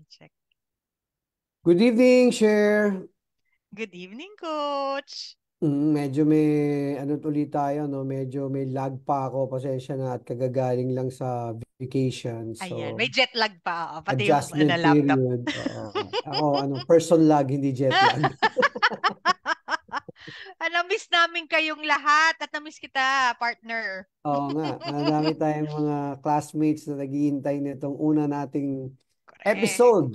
check. Good evening, Cher. Good evening, Coach. Medyo may ano ulit tayo, no? Medyo may lag pa ako. Pasensya na at kagagaling lang sa vacation. Ayan, So, may jet lag pa. Pati yung adjustment laptop. period. Oo. Ako, person lag, hindi jet lag. Na-miss namin kayong lahat at na-miss kita, partner. Oo nga. Marami tayong mga classmates na naghihintay nitong una nating Correct. episode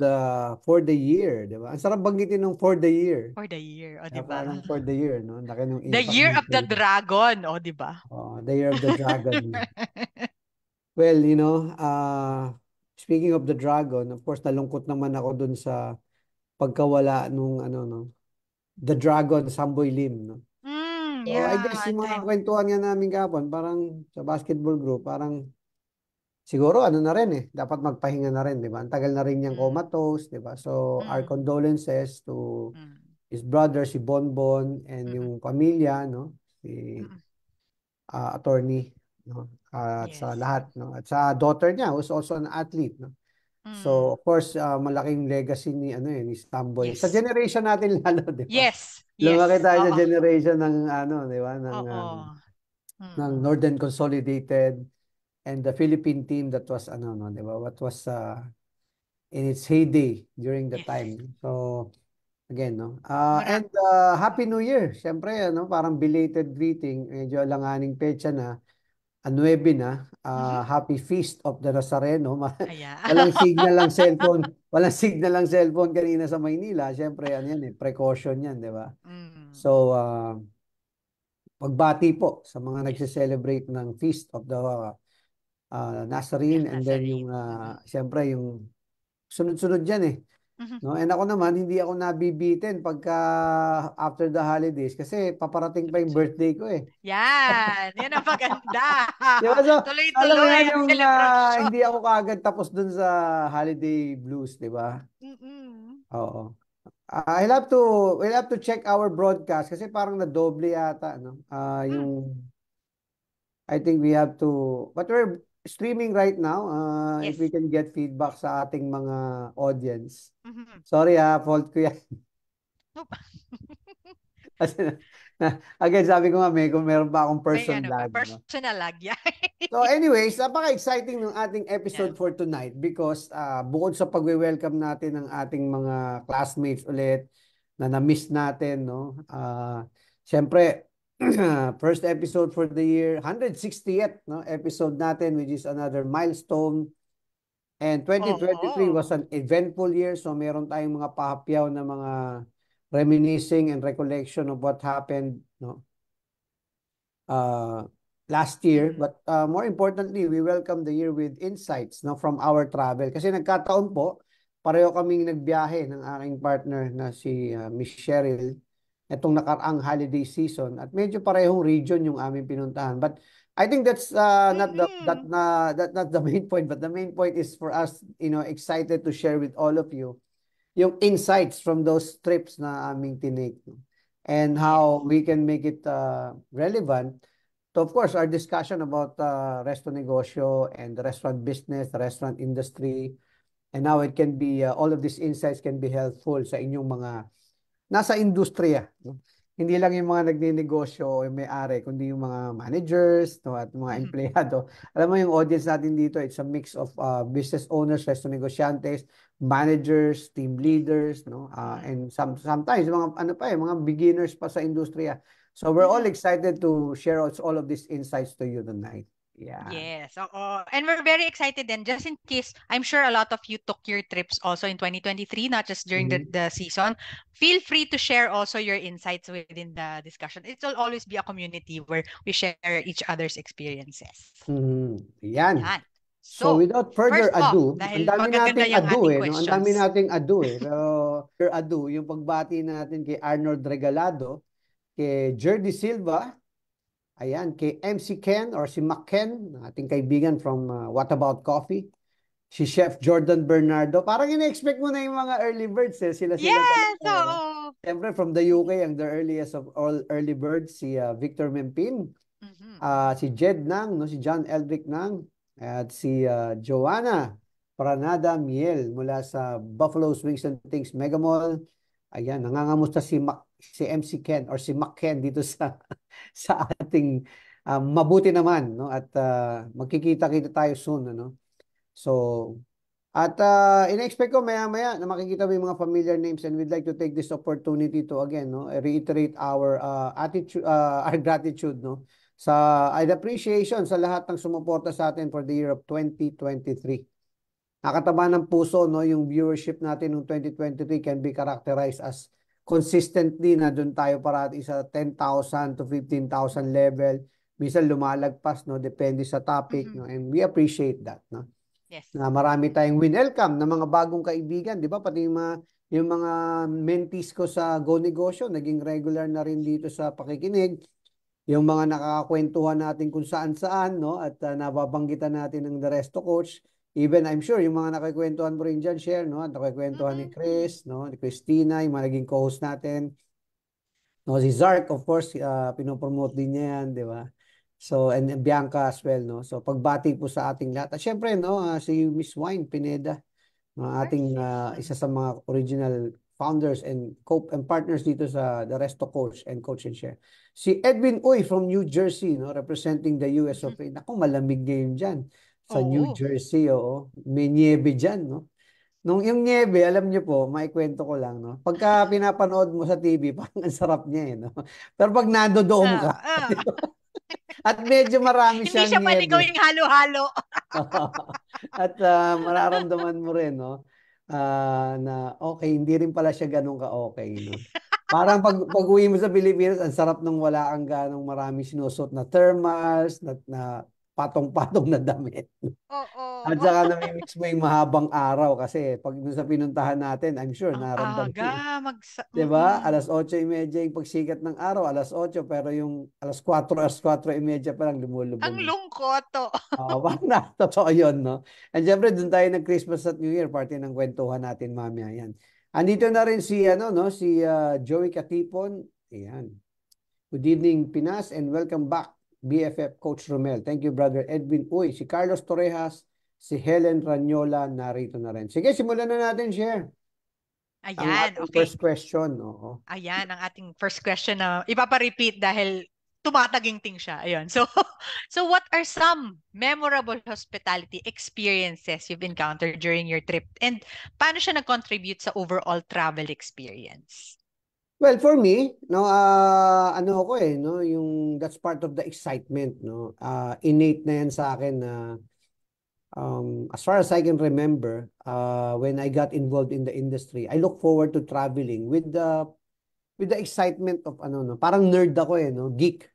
for the year. Di ba? Ang sarap banggitin ng for the year. For the year, o, di ba? Parang for the year, no? Ang laki ng The impact year of nito. the dragon, o, di ba? The year of the dragon. Well, speaking of the dragon, of course, nalungkot naman ako dun sa pagkawala nung the dragon, Samboy Lim, no? So, I guess Yeah, yung mga time. kwentuhan nga namin kapon, parang sa basketball group, parang siguro ano na rin dapat magpahinga na rin, di ba? Ang tagal na rin niyang Mm, comatose, di ba? So, our mm, condolences to mm, his brother, si Bonbon, and mm, yung pamilya, no? Si mm. attorney, no? At sa Yes. lahat, no? At sa daughter niya, who's also an athlete, no? So, Mm, of course, malaking legacy ni Stamboy. Sa yes. generation natin lalo, di ba? Yes. Lumaki Yes. tayo sa Oo. generation ng di ba, Oo. ng Mm. Northern Consolidated and the Philippine team that was no, di ba? What was in its heyday during the Yes. time. So, again, no. Mara. And Happy New Year. Siyempre, parang belated greeting, medyo alanganing petsa na. 9 na, Mhm. Happy Feast of the Nazareno. Ayan. Walang signal lang cellphone. Walang signal lang cellphone kanina sa Maynila. Siyempre, ano yan precaution yan, di ba? Mm. So, pagbati po sa mga Yes. nagse-celebrate ng Feast of the Yeah, Nazarene, and then yung, Nazarene. Mhm. siyempre, yung sunod-sunod yan Mhm. no? And ako naman, hindi ako nabibitin pagka after the holidays kasi paparating pa yung Sunod-sunod. birthday ko eh. Yan. Yan ang maganda. Di ba? So alam mo yan Tuloy-tuloy ang yung celebration. hindi ako kaagad tapos dun sa holiday blues, di ba? Mm-mm. Oo. We'll have to check our broadcast kasi parang nadoble yata, no? Mm. I think we have to, but we're streaming right now. If we Yes. can get feedback sa ating mga audience. Mhm. Sorry fault ko yan. Oop. Kasi again, sabi ko nga, kung meron pa akong May person ano pa, lag, no? personal lag yan. So anyways, napaka-exciting ng ating Yan. episode for tonight because bukod sa pagwe-welcome natin ng ating mga classmates ulit na na-miss natin, no? Siyempre, first episode for the year, 160th, no, episode natin, which is another milestone. And 2023 was Oo. an eventful year, so meron tayong mga pahapyaw na mga reminiscing and recollection of what happened, no? uh, last year. Mm. But more importantly, we welcome the year with insights, no, from our travel. Kasi nagkataon po, pareho kaming nagbiyahe ng aking partner na si Miss Cheryl itong nakaraang holiday season at medyo parehong region yung aming pinuntahan. But I think that's not the Mm-mm. that not the main point, but the main point is for us, excited to share with all of you yung insights from those trips na aming tinake, no? And Yes. how we can make it relevant to, of course, our discussion about resto negosyo and the restaurant business, the restaurant industry, and how it can be, all of these insights can be helpful sa inyong mga nasa industriya, no? Hindi lang yung mga nagninegosyo o yung may-ari, kundi yung mga managers, no, at mga Mhm. empleyado. Alam mo yung audience natin dito, it's a mix of business owners, resto negosyantes, managers, team Yes. leaders, no, Mm. and sometimes mga ano pa mga beginners pa sa industriya. So we're all Mhm. excited to share all of these insights to you tonight. Yeah. Yes, oo. And we're very excited then, just in case, I'm sure a lot of you took your trips also in 2023, not just during the, Mhm. the season. Feel free to share also your insights within the discussion. It will always be a community where we share each other's experiences. Mhm. Yan. Yan. So So, without further first off, ado, ang dahil dami magaganda nating yung ado ating no? Ang dami questions. nating ado Pero further ado, yung pagbati natin kay Arnold Regalado, kay Jerdy Silva, ayan, kay MC Ken or si Mac Ken, ating kaibigan from What About Coffee, si Chef Jordan Bernardo. Parang ina-expect mo na yung mga early birds sila Yes, talaga. oo. Siyempre from the UK, ang the earliest of all early birds, si Victor Mempin, Mhm. si Jed Nang, no, si John Eldrick Nang, at si Joanna Pranada Miel mula sa Buffalo's Wings and Things Mega Mall. Ayan, nangangamusta si MC Ken or si Mac Ken dito sa sa ating mabuti naman, no? At magkikita-kita tayo soon, ano? So, at in-expect ko maya-maya na makikita mo yung mga familiar names, and we'd like to take this opportunity to again, no, reiterate our attitude, our gratitude, no, sa and appreciation sa lahat ng sumuporta sa atin for the year of 2023. Nakataba ng puso, no, yung viewership natin noong 2023 can be characterized as consistently na doon tayo parati sa 10,000 to 15,000 level. Minsan lumalagpas, no, depende sa topic, no, and we appreciate that, no. Yes. Na marami tayong welcome na mga bagong kaibigan, di ba? Pati yung mga mentees ko sa Go Negosyo, naging regular na rin dito sa pakikinig. Yung mga nakakakwentuhan natin kung saan-saan, no? At nababanggitan natin ng The Resto Coach. Even, I'm sure, yung mga nakikwentuhan mo rin dyan, share, no? At nakikwentuhan ni Chris, no? Ni Christina, yung mga naging co-host natin. No, si Zark, of course, pinopromote din niya yan, di ba? So, and Bianca as well, no? So, pagbati po sa ating lahat. At syempre, no, si Miss Wine Pineda, ating isa sa mga original founders and and partners dito sa The Resto Coach and Coach and Share. Si Edwin Uy from New Jersey, no, representing the US of A. Naku, malamig ngayon dyan sa New Jersey, oo. May niebe dyan, no? Nung yung niebe, alam niyo po, maikwento ko lang, no? Pagka pinapanood mo sa TV, parang ang sarap niya, eh, no? Pero pag nandodoom ka, at medyo marami Hindi siyang siya pwede niebe. gawing halo-halo. At mararamdaman mo rin, no? Na okay, hindi rin pala siya ganun ka-okay, no? Parang pag uwi mo sa Pilipinas, ang sarap nung wala kang ganong marami sinusuot na thermals, na patong-patong na damit. At Oo. saka namimix mo yung mahabang araw kasi pag sa pinuntahan natin, I'm sure Ang naramdaman aga. mo. Diba? Alas 8:30 yung pagsikat ng araw, alas 8, pero yung alas 4:30 pa lang lumulubog Ang na. lungkot to. Parang na, totoo yun, no? And syempre, doon tayo nag-Christmas at New Year, party ng kwentuhan natin mamaya yan. Andito na rin si, ano, no, si Joey Katipon. Ayan. Good evening, Pinas, and welcome back, BFF Coach Romel. Thank you, Brother Edwin. Uy, si Carlos Torrejas, si Helen Ranyola, narito na rin. Sige, simulan na natin, share. Ang Ayan, ating okay. first question. Oo. Ayan, ang ating first question na ipapa-repeat dahil tumataginting siya. Ayun. So, so what are some memorable hospitality experiences you've encountered during your trip? And paano siya nag-contribute sa overall travel experience? Well, for me, no, ano ako no, yung that's part of the excitement, no. Innate na yan sa akin na as far as I can remember, when I got involved in the industry, I look forward to traveling with the excitement of ano, no, parang nerd ako no, geek.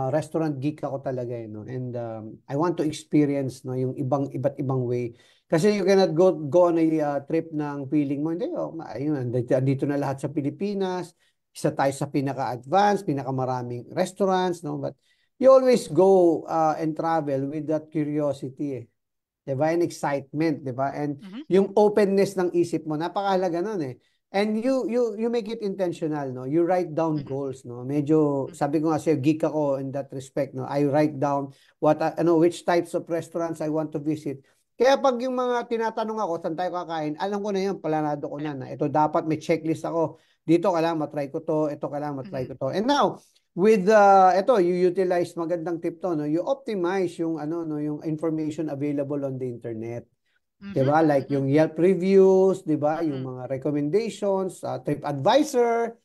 Restaurant geek ako talaga no. And I want to experience no yung iba't ibang way. Kasi you cannot go on a trip ng feeling mo, hindi, ayun, andito na lahat sa Pilipinas, isa tayo sa pinaka-advanced, pinakamaraming restaurants, no? But you always go and travel with that curiosity, eh. Diba? And excitement, diba? And yung openness ng isip mo, napakahalaga nun, eh. And you make it intentional, no? You write down goals, no? Medyo, sabi ko nga sa'yo, geek ako in that respect, no? I write down which types of restaurants I want to visit. Kaya pag yung mga tinatanong ako, saan tayo kakain, alam ko na yun, planado ko na ito dapat may checklist ako. Dito kailangan matry ko to, ito kailangan matry ko to. And now, with ito, you utilize magandang tip to, no? You optimize yung ano, no, yung information available on the internet. 'Di ba? Like yung Yelp reviews, 'di ba? Yung mga recommendations, TripAdvisor.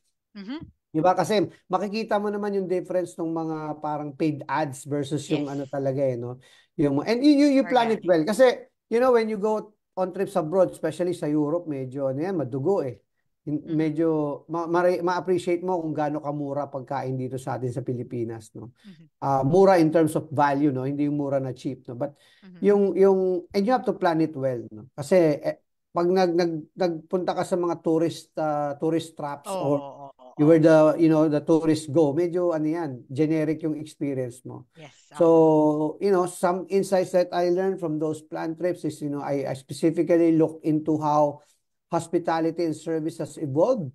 'Di ba? Kasi makikita mo naman yung difference ng mga parang paid ads versus yung ano talaga no. Yung and you plan it well kasi you know when you go on trips abroad, especially sa Europe, medyo ano yan, madugo eh. Medyo ma-appreciate mo kung gaano kamura pagkain dito sa atin sa Pilipinas, no. Mura in terms of value, no, hindi yung mura na cheap, no. But yung and you have to plan it well, no. Kasi pag nagpunta ka sa mga tourist traps or you were the tourist go, medyo ano yan, generic yung experience mo. Yes. So, some insights that I learned from those planned trips is, I specifically looked into how hospitality and service has evolved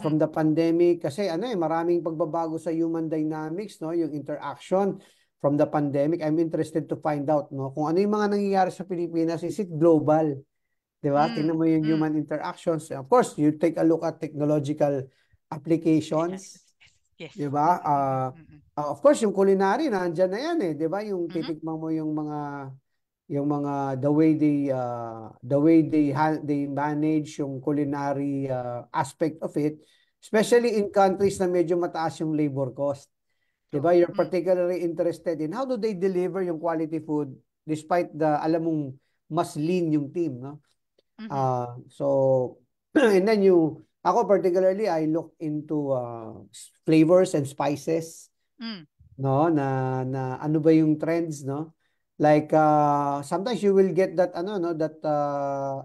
from the pandemic kasi maraming pagbabago sa human dynamics, no, yung interaction from the pandemic, I'm interested to find out, no, kung ano yung mga nangyayari sa Pilipinas, is it global? Di ba? Tingnan mo yung human interactions. Of course, you take a look at technological applications. Yes. Di ba? Of course, yung culinary, nandyan na yan eh. Di ba? Yung titikman mo yung mga the way they manage yung culinary aspect of it, especially in countries na medyo mataas yung labor cost. True. Diba? You're particularly interested in how do they deliver yung quality food despite alam mong mas lean yung team, no? So and then ako particularly, I look into flavors and spices, no, na ano ba yung trends, no? Like sometimes you will get that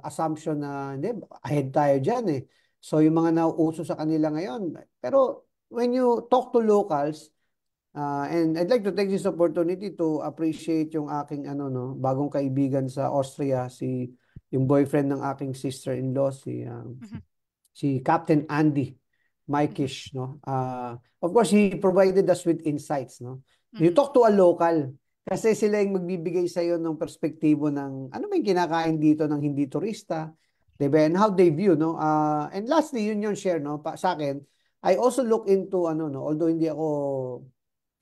assumption na hindi, ahead tayo diyan eh. So yung mga nauuso sa kanila ngayon. Pero when you talk to locals, and I'd like to take this opportunity to appreciate yung aking bagong kaibigan sa Austria, yung boyfriend ng aking sister-in-law, si Captain Andy Maikish, no? Of course, he provided us with insights, no? You talk to a local kasi sila yung magbibigay sa iyo ng perspektibo ng ano ba yung kinakain dito ng hindi turista, 'di ba? And how they view, no? And lastly, yun yung share, no? Sa akin, I also look into although hindi ako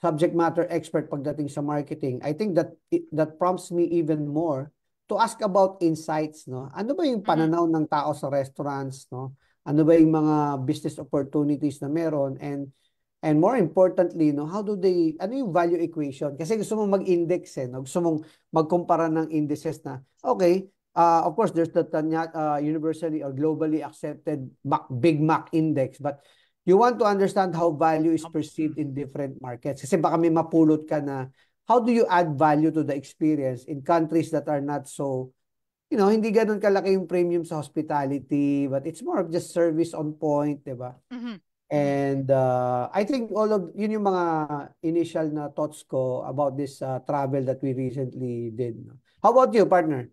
subject matter expert pagdating sa marketing, I think that prompts me even more to ask about insights, no? Ano ba yung pananaw ng tao sa restaurants, no? Ano ba yung mga business opportunities na meron, and more importantly, no, ano yung value equation? Kasi gusto mong mag-index no? Gusto mong magkumpara ng indices na, okay, of course, there's the universally or globally accepted Big Mac index, but you want to understand how value is perceived in different markets. Kasi baka may mapulot ka na, how do you add value to the experience in countries that are not so, hindi ganun kalaki yung premium sa hospitality, but it's more of just service on point, di ba? And I think yun yung mga initial na thoughts ko about this travel that we recently did. No? How about you, partner?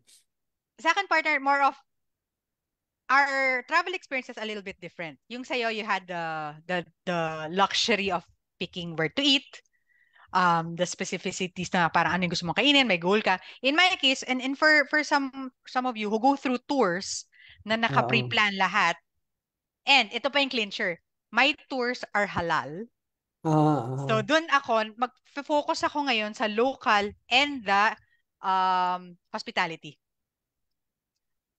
Sa akin, partner, more of our travel experience is a little bit different. Yung sa'yo, you had the luxury of picking where to eat, the specificities na parang ano yung gusto mong kainin, may goal ka. In my case, and for some of you who go through tours na naka-pre-plan lahat, and ito pa yung clincher, my tours are halal. So doon mag-focus ako ngayon sa local and the hospitality.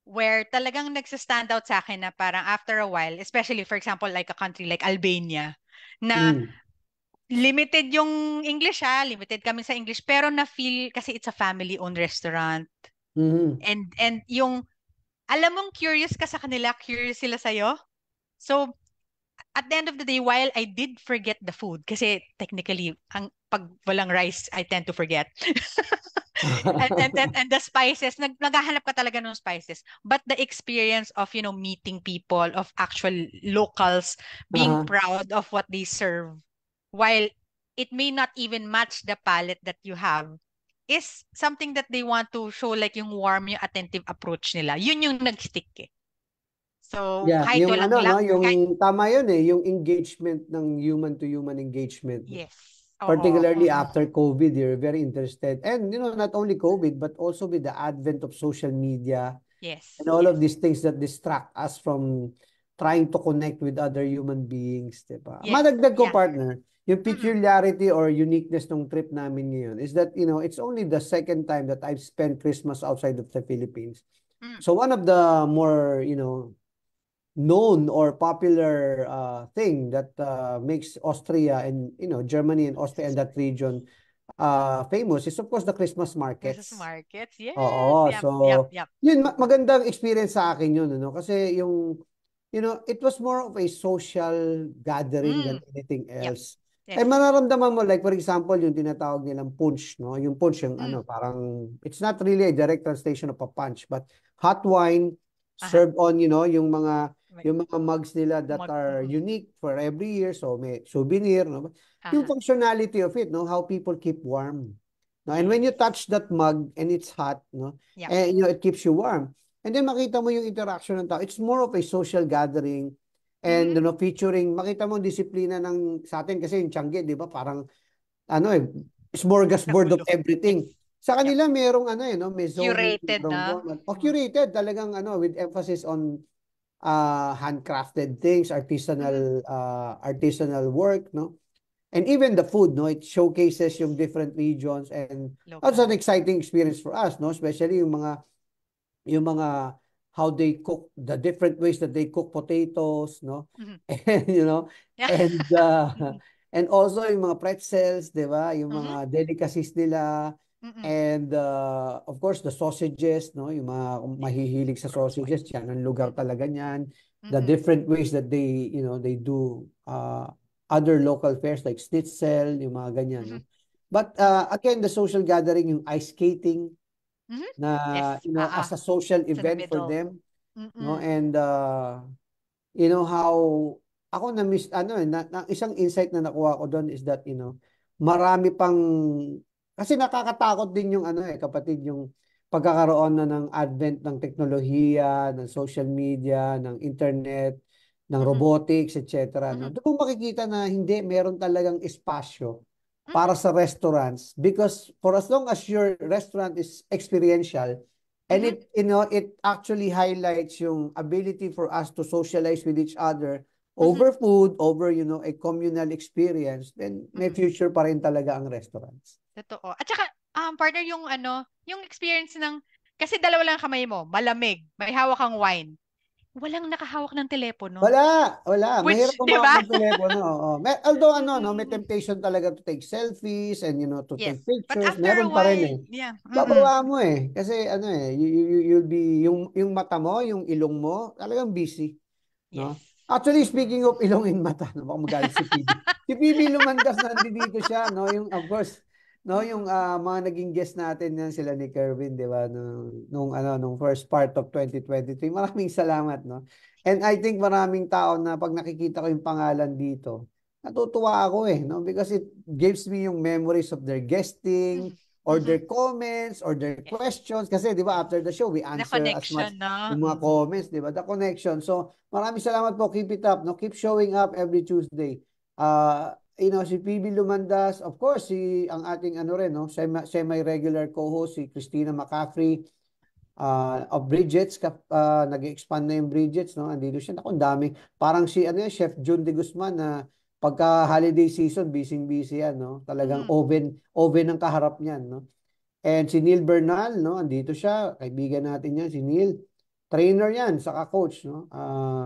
Where talagang nagsa-stand out sa akin na parang after a while, especially for example like a country like Albania, na limited yung English limited kami sa English, pero na-feel kasi it's a family-owned restaurant. And yung, alam mong curious ka sa kanila, curious sila sa'yo. So, at the end of the day, while I did forget the food, kasi technically, pag walang rice, I tend to forget. and the spices, naghahanap ka talaga ng spices. But the experience of, meeting people, of actual locals, being proud of what they serve, while it may not even match the palate that you have, is something that they want to show, like yung warm, yung attentive approach nila. Yun yung nag-stick eh. So, kahit yung walang lang, yung tama yun yung engagement ng human to human engagement. Yes. Particularly after COVID, you're very interested. And, not only COVID, but also with the advent of social media. Yes. And all of these things that distract us from trying to connect with other human beings, diba? Yes. Madagdag ko, partner, yung peculiarity or uniqueness ng trip namin ngayon is that, it's only the second time that I've spent Christmas outside of the Philippines. So one of the more, known or popular thing that makes Austria and Germany and Austria and that region famous is of course the Christmas markets. Christmas markets, yes. Oo, so yun magandang experience sa akin yun, kasi it was more of a social gathering than anything else. Yes. And mararamdaman mo, like for example, yung tinatawag nilang punch, no? Yung punch, yung parang, it's not really a direct translation of a punch, but hot wine served on, yung mga mugs nila that are unique for every year, so may souvenir, no? Yung functionality of it, no? How people keep warm. No? And when you touch that mug and it's hot, no? And it keeps you warm. And then makita mo yung interaction ng tao. It's more of a social gathering and featuring, makita mo disiplina ng sa atin kasi yung Tiangge, 'di ba? Parang smorgasbord of Nagulo. everything. Yes. Sa Yep. kanila merong ano eh, no, may zoning, Curated merong na. donut. O curated talagang ano with emphasis on handcrafted things, Mhm. artisanal work, no? And even the food, no, it showcases yung different regions, and that's an Local. exciting experience for us, no, especially yung mga how they cook, the different ways that they cook potatoes, no, Mhm. and Yeah. and Mhm. and also yung mga pretzels, di ba, yung Mhm. mga delicacies nila, Mhm. and of course the sausages, no, yung mga Yes. mahihilig sa Of course, wine. sausages, yan ang lugar Mhm. talaga niyan. The Mhm. different ways that they do other local fairs like schnitzel, yung mga ganyan, no. Mhm. But Mhm. again, the social gathering, yung ice skating, Mhm. na Yes. as a social It's in the event for middle. them, no, Mm-mm. and how ako na miss ano isang insight na nakuha ko doon is that marami pang, kasi nakakatakot din yung kapatid, yung pagkakaroon na ng advent ng teknolohiya, ng social media, ng internet, ng Mhm. robotics, etc. No, Mhm. doon mo makikita na hindi meron talagang espasyo Mhm. para sa restaurants, because for as long as your restaurant is experiential, and Mhm. it actually highlights yung ability for us to socialize with each other Mhm. over food, over a communal experience, then may Mhm. future pa rin talaga ang restaurants. Totoo. At saka, partner, yung yung experience ng, kasi dalawa lang ang kamay mo, malamig, may hawak kang wine. Walang nakahawak ng telepono. Wala, wala. Mahirap Which, di humawak ba? ng telepono. Oo. Although may Mm-mm. temptation talaga to take selfies and to Yes. take But pictures, after a meron pa rin while, eh. yeah. Mm-mm. Bababa mo eh. Kasi you'll be, yung mata mo, yung ilong mo, talagang busy. Yes. No? Actually, Mm-mm. speaking of ilong in mata, no, baka magalit si PB. Si PB Lumandas, nandito siya, no? Yung, of course, no, yung Mm-mm. mga naging guest natin yan, sila ni Kervin, di ba? Nung first part of 2023. Maraming salamat, no? And I think maraming tao na pag nakikita ko yung pangalan dito, natutuwa ako eh, no? Because it gives me yung memories of their guesting, Mhm. or Mhm. their comments, or their Yes. questions. Kasi, di ba, Yes. after the show, we The answer as much connection na. yung mga Mm-mm. comments, di ba? The connection. So, maraming salamat po. Keep it up, no? Keep showing up every Tuesday. Si PB Lumandas, of course, ang ating rin, no? Semi-regular co-host, si Christina McCaffrey, of Bridgets, nag-expand na yung Bridgets, no? Andito siya. Naku, ang dami. Parang si, Chef Jun de Guzman, na pagka holiday season, busy-busy yan, no? Talagang Mhm. oven ang kaharap niyan, no? And si Neil Bernal, no? Andito siya. Kaibigan natin yan, si Neil. Trainer yan, saka coach, no?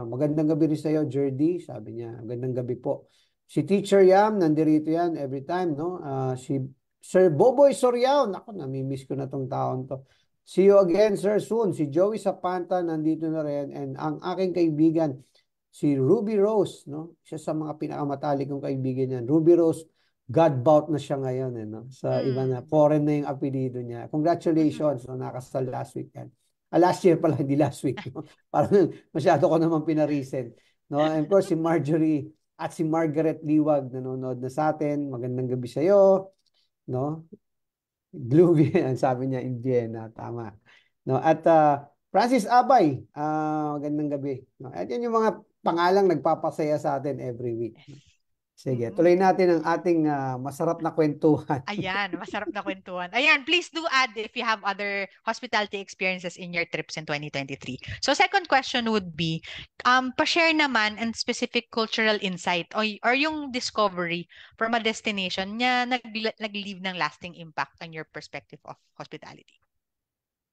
Magandang gabi rin sa'yo, Jerdy. Sabi niya, magandang gabi po. Si Teacher Yam, nandirito yan every time, no? Si Sir Boboy Soriao, naku, namimiss ko na tong taon to. See you again, sir, soon. Si Joey Zapanta, nandito na rin. And ang aking kaibigan, si Ruby Rose, no? Siya sa mga pinakamatalik kong kaibigan yan. Ruby Rose, Godbout na siya ngayon, no? Sa iba na, Mm. foreign na yung apelido niya. Mhm. Congratulations, no? Nakasal last weekend. Last year pala, hindi last week, no? Parang masyado ko naman pinarecent, no? And of course, si Marjorie at si Margaret Liwag, nanonood na sa atin. Magandang gabi sa'yo, no? Gloomy, ang sabi niya in Vienna, tama. No? At Francis Abay, magandang gabi. No? At yan yung mga pangalang nagpapasaya sa atin every week. Yes. No? Sige, tuloy Mm-mm. natin ang ating masarap na kwentuhan. Ayan, masarap na kwentuhan. Ayan, please do add if you have other hospitality experiences in your trips in 2023. So second question would be, pa-share naman and specific cultural insight or yung discovery from a destination na nag-leave ng lasting impact on your perspective of hospitality.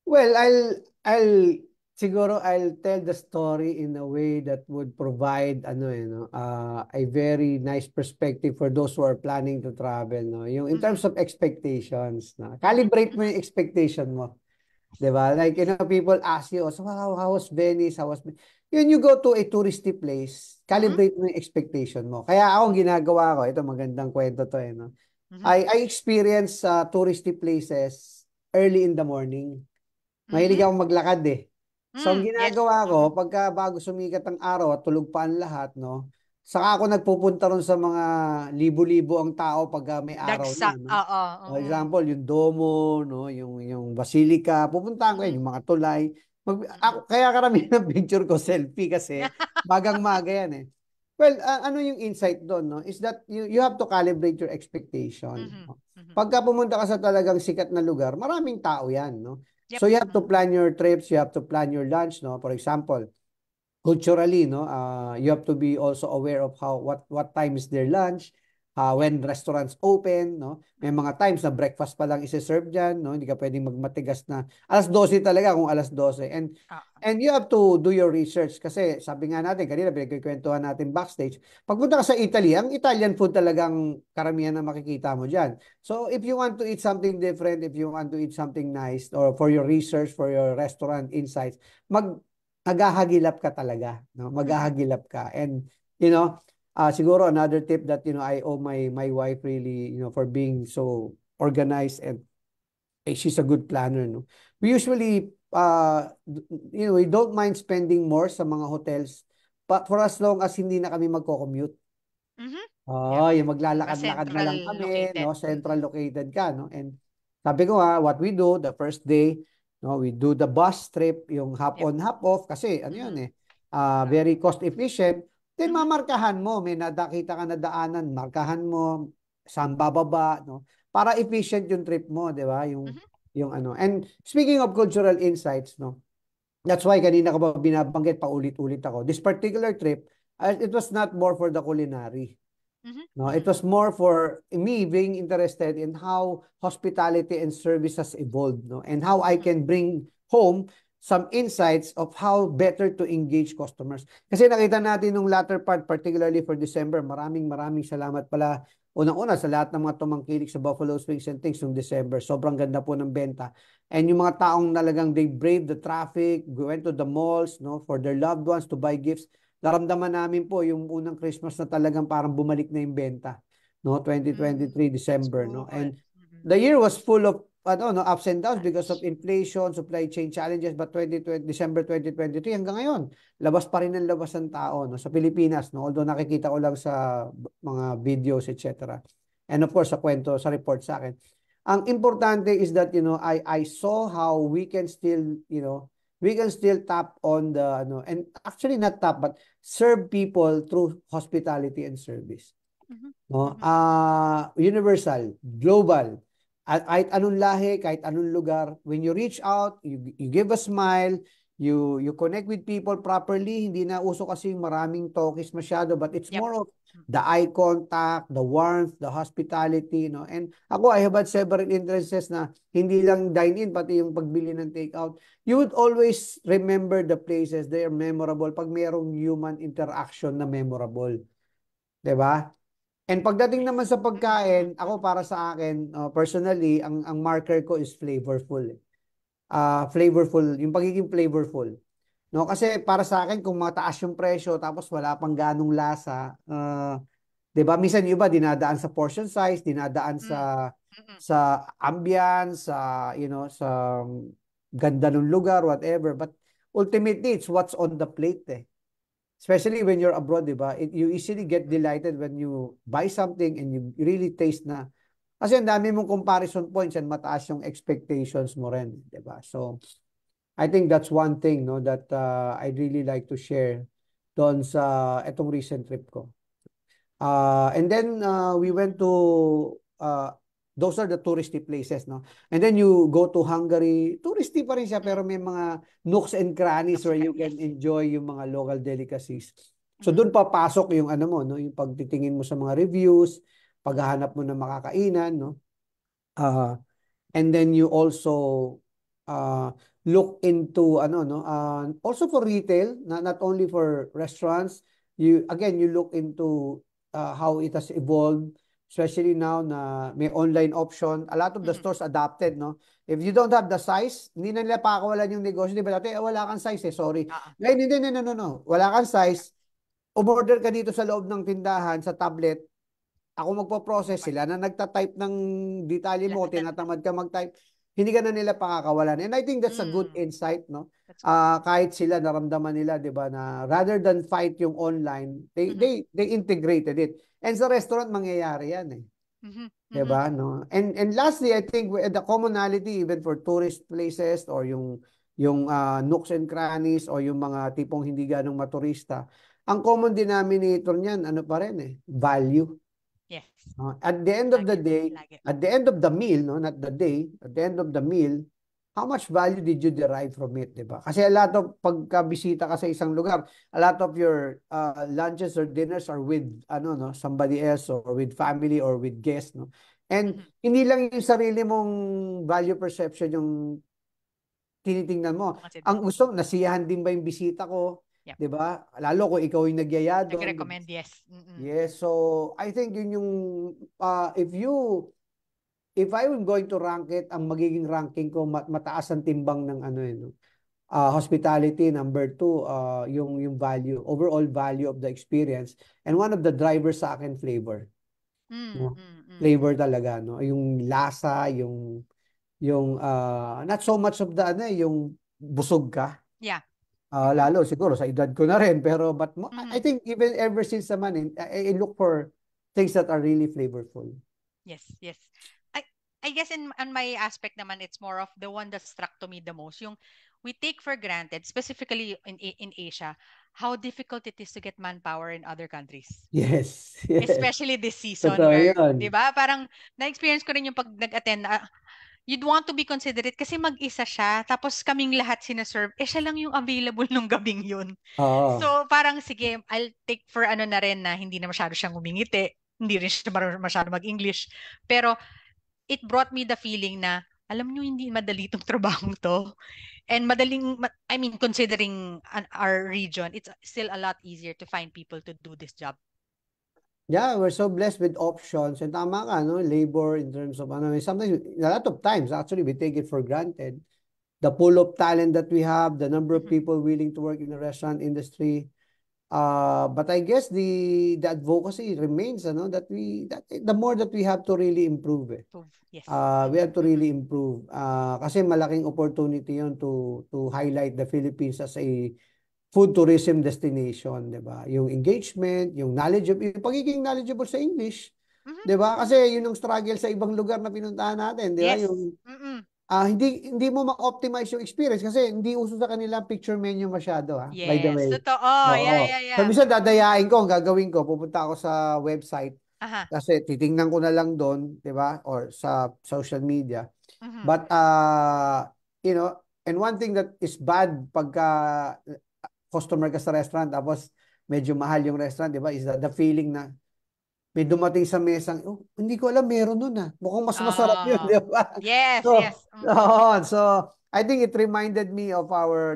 Well, I'll siguro I'll tell the story in a way that would provide a very nice perspective for those who are planning to travel, no. Yung in Mm-hmm. terms of expectations, no. Mm-hmm. Calibrate mo Mm-hmm. yung expectation mo, 'di ba? Like, people ask you, so how was Venice? When you go to a touristy place, Mm-hmm. calibrate mo yung expectation mo. Kaya ako ginagawa ko, ito magandang kwento to, no. Mm-hmm. I experience touristy places early in the morning. Mahilig Mm-hmm. akong maglakad eh. So, ang Yes. ginagawa ko, Mm-hmm. pagka bago sumikat ang araw at tulog pa ang lahat, no, saka ako nagpupunta ron sa mga libo-libo ang tao pag may araw na, Dagsa. no. Oo. For Mm-hmm. example, yung Domo, no, yung Basilica, pupuntahan ko Mm-hmm. yan, yung mga tulay. Mm-hmm. Kaya karamihan ng picture ko, selfie kasi, magang-maga yan eh. Well, ano yung insight doon, no, is that you have to calibrate your expectation. Mm-hmm. No? Pagka pumunta ka sa talagang sikat na lugar, maraming tao yan, no? Yep. So you have to plan your trips, you have to plan your lunch, no? For example, culturally, no, you have to be also aware of how what time is their lunch, Yep. when restaurants open, no. May Mm-mm. mga times na breakfast pa lang ise-serve diyan, no. Hindi ka pwedeng magmatigas na alas 12 talaga kung alas 12. Ah. And you have to do your research kasi sabi nga natin kanina pinagkukwentuhan natin backstage. Pagpunta ka sa Italy, ang Italian food talagang karamihan na makikita mo diyan. So if you want to eat something different, if you want to eat something nice or for your research, for your restaurant insights, maghahagilap ka talaga, no? Mm-mm. Maghahagilap ka. And you know, siguro another tip that I owe my wife really, for being so organized and she's a good planner, no. We usually we don't mind spending more sa mga hotels but for as long as hindi na kami magko-commute. Mm-hmm. Yep. Oo, yung Kumbaga maglalakad-lakad na central lang kami, located. no? Central located ka, no? And sabi ko what we do the first day, no, we do the bus trip, yung hop Yep. on, hop off, kasi ano yun Mm-hmm. very cost efficient. Then Mm-hmm. mamarkahan mo, may nadakita ka na daanan, markahan mo, saan bababa, no? Para efficient yung trip mo, di ba? Mm-hmm. Yung ano. And speaking of cultural insights, no? That's why kanina ko ba binabanggit, paulit-ulit ako. This particular trip, it was not more for the culinary. Mm-hmm. No, it Mm-hmm. was more for me being interested in how hospitality and service has evolved, no, and how I Mm-hmm. can bring home some insights of how better to engage customers. Kasi nakita natin nung latter part, particularly for December, maraming maraming salamat pala unang-una sa lahat ng mga tumangkilik sa Buffalo Wings and Things nung December. Sobrang ganda po ng benta. And yung mga taong talagang they braved the traffic, went to the malls, no, for their loved ones to buy gifts. Naramdaman namin po yung unang Christmas na talagang parang bumalik na yung benta, no, Mm-hmm. 2023 That's December, no. good. And Mm-hmm. the year was full of no, ups and downs because of Challenge. inflation, supply chain challenges, but December 2023 hanggang ngayon, labas pa rin ng labas ng tao, no, sa Pilipinas, no, although nakikita ko lang sa mga videos, etc. And of course, sa kwento, sa report sa akin. Ang importante is that, I saw how we can still, we can still tap on the, and actually not tap, but serve people through hospitality and service. Mm-hmm. No? Mm-hmm. Universal, global, at kahit anong lahi, kahit anong lugar, when you reach out, you give a smile, you connect with people properly, hindi na uso kasi yung maraming talkies masyado, but it's Yep. more of the eye contact, the warmth, the hospitality, no? And ako, I have had several instances na hindi lang dine-in, pati yung pagbili ng take-out. You would always remember the places, they are memorable pag mayroong human interaction na memorable. 'Di ba? And pagdating naman sa Mm-hmm. Mm-hmm. pagkain, ako para sa akin, personally, ang marker ko is flavorful. Flavorful, yung pagiging flavorful. No, kasi para sa akin kung mataas yung presyo tapos wala pang ganong lasa, 'di ba? Minsan yung iba dinadaan sa portion size, dinadaan Mm-hmm. sa ambience, sa sa ganda ng lugar, whatever. But ultimately, it's what's on the plate eh. Especially when you're abroad, di ba? You easily get delighted when you buy something and you really taste na. Kasi ang dami mong comparison points and mataas yung expectations mo rin, di ba? So, I think that's one thing, no, that I'd really like to share doon sa etong recent trip ko. And then we went to those are the touristy places, no? And then you go to Hungary, touristy pa rin siya pero may mga nooks and crannies where you can Yes. enjoy yung mga local delicacies. So Mm-hmm. doon papasok yung ano mo, no, yung pagtitingin mo sa mga reviews, paghahanap mo ng makakainan, no? Uh, and then you also uh, look into also for retail, not only for restaurants. You look into how it has evolved, especially now na may online option. A lot of the Mm-hmm. stores adapted, no. If you don't have the size, hindi na nila pakawalan yung negosyo. Di ba dati, wala kang size eh, sorry. Ah. Ngayon, hindi, no, no, no, no. Wala kang size, umorder ka dito sa loob ng tindahan, sa tablet, ako magpo-process, Okay. sila na nagta-type ng detalye mo, Lahat. tinatamad ka mag-type, hindi ka na nila pakakawalan. And I think that's a good Mm. insight, no? That's good. Kahit sila naramdaman nila, 'di ba, na rather than fight yung online, they Mm-hmm. they they integrated it. And sa restaurant mangyayari 'yan eh. Mm-hmm. 'Di Mm-hmm. ba, no? And lastly, I think the commonality even for tourist places or yung nooks and crannies o yung mga tipong hindi ganong maturista, ang common denominator niyan ano pa rin eh, value. Yes. At the end of the Lagi, day, lagi. at the end of the meal, no, not the day, at the end of the meal, how much value did you derive from it, di ba? Kasi a lot of pagkabisita ka sa isang lugar, a lot of your lunches or dinners are with ano no, somebody else or with family or with guests, no. And Mhm. hindi lang yung sarili mong value perception yung tinitingnan mo. Consider. Ang gusto, nasiyahan din ba yung bisita ko, Yep. di ba? Lalo kung ikaw yung nagyaya doon. Nag-recommend, yes. Mm-mm. Yes, so I think yun yung if I were going to rank it, ang magiging ranking ko mataas ang timbang ng ano no. Hospitality number two, yung value, overall value of the experience, and one of the drivers sa akin flavor, Mm, no? mm, mm. Flavor talaga, no? Yung lasa, yung not so much of the ano, yung busog ka. Yeah. Mm-hmm. Lalo siguro sa edad ko na rin, pero but I Mm-hmm. think even ever since naman I look for things that are really flavorful. Yes, yes. I I guess in on my aspect naman, it's more of the one that struck to me the most. Yung we take for granted, specifically in Asia, how difficult it is to get manpower in other countries. Yes, yes. Especially this season Totoo where, yun. 'di ba? Parang na-experience ko rin yung pag nag-attend, you'd want to be considerate kasi mag-isa siya, tapos kaming lahat sinaserve, siya lang yung available nung gabing yun. Oo. So, parang sige, I'll take for ano na rin na hindi na masyado siyang umingiti, hindi rin siya masyado mag-English. Pero, it brought me the feeling na, alam nyo, hindi madali itong trabahong to. And I mean, considering our region, it's still a lot easier to find people to do this job. Yeah, we're so blessed with options. And tama ka, no? Labor in terms of ano, sometimes, a lot of times, actually, we take it for granted. The pool of talent that we have, the number of Mhm. people willing to work in the restaurant industry. But I guess the advocacy remains, ano, that the more that we have to really improve, eh. So, yes. We have Mhm, to mhm. really improve. Kasi malaking opportunity yon to highlight the Philippines as a food tourism destination, 'di ba? Yung engagement, yung knowledge of yung pagiging knowledgeable sa English, Mhm, 'di ba? Kasi mhm. yun ang struggle sa ibang lugar na pinuntahan natin, 'di ba? Yes. Yung Mm-mm. hindi mo ma-optimize yung experience kasi hindi uso sa kanila picture menu masyado, ha, by the Yes. way. Totoo. Yeah, Oo. yeah, So yeah. minsan dadayain ko, ang gagawin ko, pupunta ako sa website Aha. kasi titingnan ko na lang doon, 'di ba? Or sa social media. Mhm. But and one thing that is bad pagka customer ka sa restaurant tapos medyo mahal yung restaurant, 'di ba? Is the feeling na may dumating sa mesang, oh, hindi ko alam meron nun ah. Mukhang mas masarap yun, Ah. di ba? Yes, So, yes. Mm-mm. so I think it reminded me of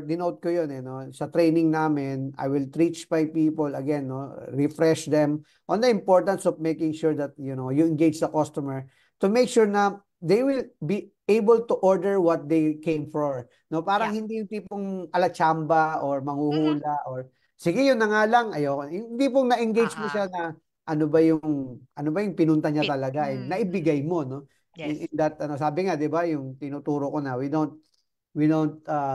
denote ko yun, no? Sa training namin, I will teach by people, again, no? Refresh them on the importance of making sure that, you engage the customer to make sure na they will be able to order what they came for. No? Parang Yeah. hindi yung tipong alatsamba or Mhm. manghuhula or sige, yun na nga lang, ayoko. Hindi pong na-engage mo siya Ah, ah. na ano ba yung pinunta niya Fit. talaga and naibigay mo, no? Yes. In that sabi nga 'di ba yung tinuturo ko na we don't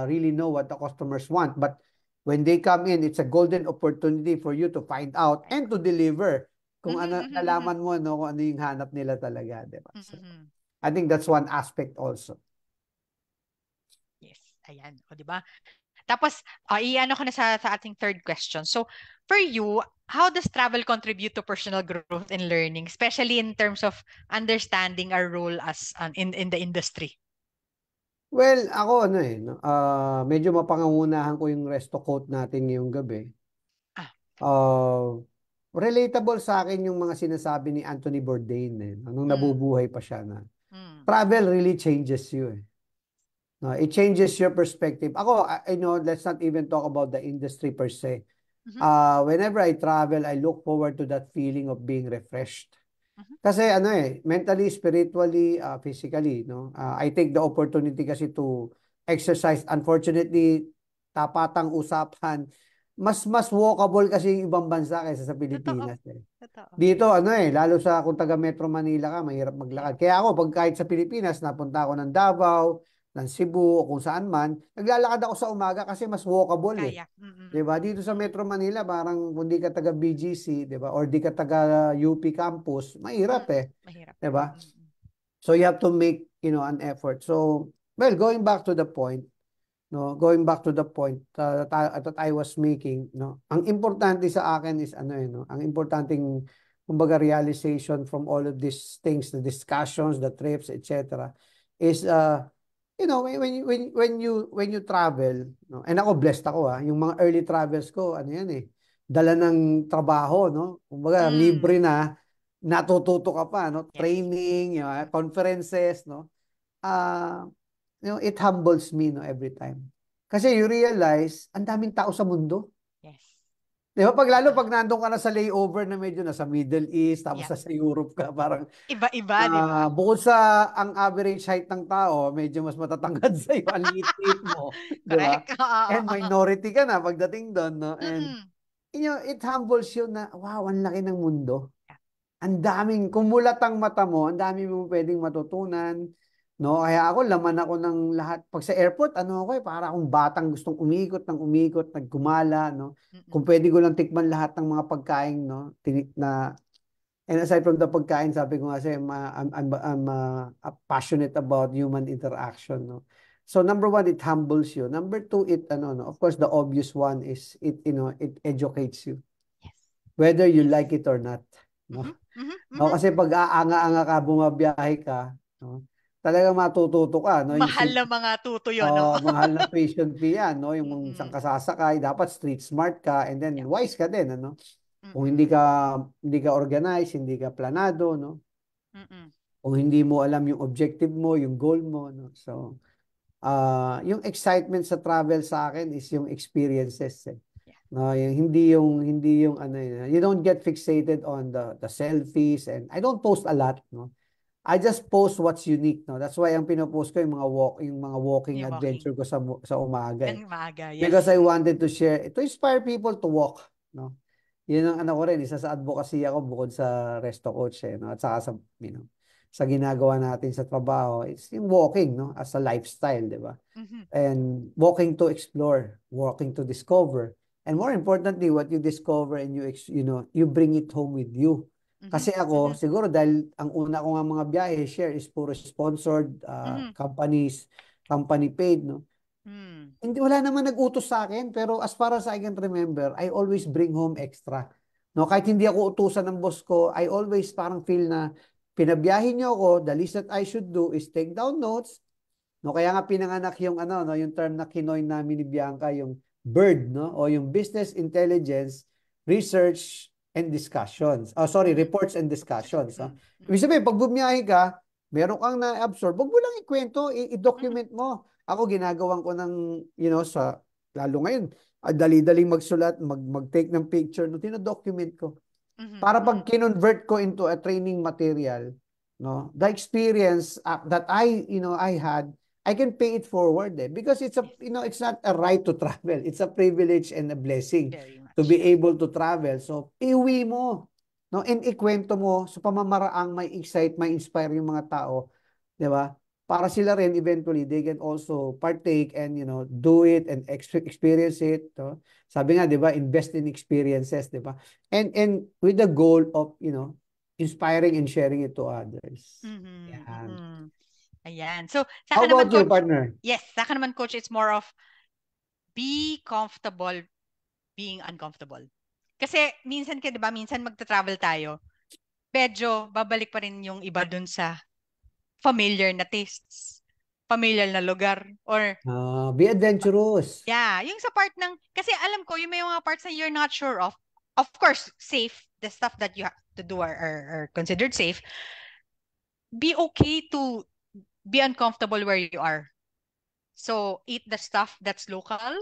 really know what the customers want, but when they come in, it's a golden opportunity for you to find out Right. and to deliver kung Mhm, ano, mhm, mhm. nalaman mo, no, kung ano yung hanap nila talaga, 'di ba? So Mhm. I think that's one aspect also. Yes. Ayan. O, di ba? Tapos, i-ano ko na sa ating third question. So, for you, how does travel contribute to personal growth and learning, especially in terms of understanding our role as in the industry? Well, ako ano no, medyo mapangangunahan ko yung resto quote natin ngayong gabi. Ah. Uh, Relatable sa akin yung mga sinasabi ni Anthony Bourdain, nung Mm, nabubuhay pa siya na mm, travel really changes you. No, it changes your perspective. Ako, I know, let's not even talk about the industry per se. mhm, Whenever I travel, I look forward to that feeling of being refreshed. mhm. Kasi mentally, spiritually, physically, no? I take the opportunity kasi to exercise. Unfortunately, tapatang usapan, mas walkable kasi yung ibang bansa kaysa sa Totoo. Pilipinas. Totoo. Dito, lalo sa kung taga Metro Manila ka, mahirap maglakad. Mahirap. Kaya ako, pag kahit sa Pilipinas, napunta ako ng Davao, ng Cebu, o kung saan man, naglalakad ako sa umaga kasi mas walkable eh. Kaya. 'Di ba? Mm. Dito sa Metro Manila, parang kung di ka taga BGC, 'di ba? Or di ka taga UP campus, mahirap eh, Mahirap. 'di ba? So you have to make, an effort. So, well, going back to the point, no, going back to the point that I was making, no, ang importante sa akin is no, ang importanteng kumbaga realization from all of these things, the discussions, the trips, etc. is when you travel, no? And ako blessed ako yung mga early travels ko, ano yan dala ng trabaho, no? Kumbaga libre Mm. na, natututo ka pa, no? Yes. Training, conferences, no? Ah, it humbles me, no, every time. Kasi you realize, ang daming tao sa mundo. Yes. Di ba? Lalo Diba? pag nandun ka na sa layover na medyo nasa Middle East, tapos Yeah. sa Europe ka, parang Iba-iba, di ba? bukod sa ang average height ng tao, medyo mas matatangkad sa iyo, ang liit mo, di ba? Correct. Oo. And minority ka na pagdating doon, no? And Mm-mm. it humbles you na, wow, ang laki ng mundo. Yeah. Ang daming, kumulat ang mata mo, ang dami mo pwedeng matutunan, no? Kaya ako, laman ako ng lahat. Pag sa airport, ano ako para akong batang gustong umikot ng umikot, nagkumala, no? Kung Mm-mm. pwede ko lang tikman lahat ng mga pagkain, no? And aside from the pagkain, sabi ko nga sa'yo, passionate about human interaction, no? So number one, it humbles you. Number two, no, of course, the obvious one is it educates you, Yes. whether you Yes. like it or not, no? Mm-hmm. Mm-hmm. No, Mm-hmm. kasi pag aanga-anga ka, bumabiyahe ka, no? Talagang matututo ka, no? Mahal na mga tuto yun, no? Mahal na tuition fee yan, no? Yung isang Mm-mm. kasasakay, dapat street smart ka, and then Yeah. wise ka din, ano? Kung Mm-mm. hindi ka organized, hindi ka planado, no? Mm-mm. Kung hindi mo alam yung objective mo, yung goal mo, no? So, yung excitement sa travel sa akin is yung experiences, eh. Yeah. No, hindi yung ano you don't get fixated on the selfies, and I don't post a lot, no. I just post what's unique, no. That's why ang pinopost ko yung mga walking Yung walking. adventure ko sa umaga, eh. Ang maaga, Because yes. I wanted to share, to inspire people to walk, no. Yun ang ano ko rin, isa sa advocacy ako bukod sa Resto Coach, no? At saka sa ginagawa natin sa trabaho, it's yung walking, no? As a lifestyle, di ba? Mm-hmm. And walking to explore, walking to discover. And more importantly, what you discover and you bring it home with you. Mm-hmm. Kasi ako, Mm-hmm. siguro dahil ang una ko nga mga biyahe, share is puro sponsored, Mm-hmm. company paid, no? Mm. Hindi, wala naman nag-utos sa akin, pero as far as I can remember, I always bring home extra. No, kahit hindi ako utusan ng boss ko, I always parang feel na pinabiyahin niyo ako, the least that I should do is take down notes. No, kaya nga pinanganak yung ano, no, yung term na kinoy namin ni Bianca, yung BIRD, no, o yung Business Intelligence, Research and Discussions. Oh, sorry, Mm-hmm. Reports and Discussions, no? Ibig Mm-hmm. sabihin, pag bumiyahe ka, meron kang na-absorb, wag mo lang ikwento, Mm-hmm. i-document mo. Ako ginagawan ko ng, lalo ngayon, dali-daling magsulat, mag-take ng picture, no, tino-document ko. Mm-hmm. Para Mm-hmm. pag kinonvert ko into a training material, no, the experience that I had, I can pay it forward, because Yes. it's not a right to travel. It's a privilege and a blessing Very to much, be yeah. able to travel. So, iuwi mo, no, and ikwento mo sa pamamaraang may excite, may inspire yung mga tao, 'di ba? Para sila rin eventually they can also partake and do it and experience it, no? Sabi nga, 'di ba, invest in experiences, 'di ba? And with the goal of, inspiring and sharing it to others. Mm-hmm. Yan. Mm-hmm. Ayan. So, sa How akin naman, about you, coach, partner? yes, sa akin naman, coach, it's more of be comfortable being uncomfortable. Kasi minsan di ba, minsan magta-travel tayo, medyo babalik pa rin yung iba dun sa familiar na tastes, familiar na lugar, or Be adventurous. yeah, yung sa part ng, kasi alam ko, yung may mga parts na you're not sure of course, safe, the stuff that you have to do are considered safe, be okay to be uncomfortable where you are. So, eat the stuff that's local,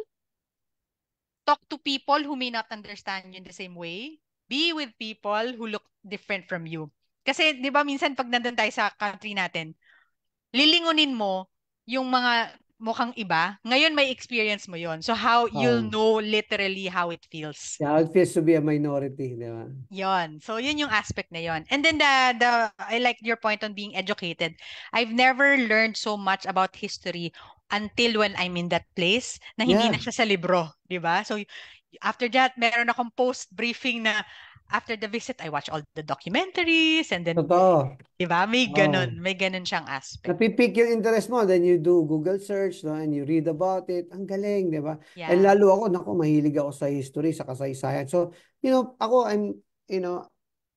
talk to people who may not understand you in the same way, be with people who look different from you. Kasi, di ba, minsan pag nandun tayo sa country natin, lilingunin mo yung mga mukhang iba, ngayon may experience mo yon. So how you'll Oh, know literally how it feels. yeah, it feels to be a minority, di ba? Yon. So yun yung aspect na yon. And then the I like your point on being educated. I've never learned so much about history until when I'm in that place na hindi na Yeah, siya sa libro, 'di ba? So after that, meron akong post briefing na after the visit I watch all the documentaries and then totoo. 'di ba? Oh. May ganun siyang aspect. Napipik yung interest mo, then you do Google search, no, and you read about it. Ang galing, di ba? And Yeah. lalo ako, naku, mahilig ako sa history, sa kasaysayan. So, ako, you know,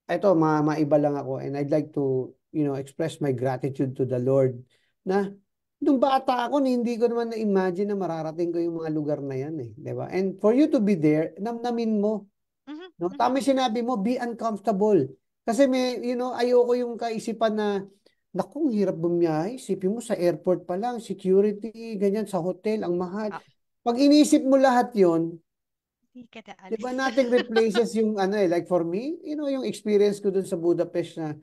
ito, maiba lang ako and I'd like to, express my gratitude to the Lord na nung bata ako, hindi ko naman na-imagine na mararating ko yung mga lugar na yan eh, di ba? And for you to be there, namnamin mo, Mhm, no? mhm. Tama yung sinabi mo, be uncomfortable. Kasi ayoko yung kaisipan na, naku, ang hirap bumiyahe. Isipin mo sa airport pa lang, security, ganyan, sa hotel, ang mahal. Ah, Pag inisip mo lahat yon, hindi ka na di ba alis. nothing replaces yung ano eh, like for me, yung experience ko dun sa Budapest na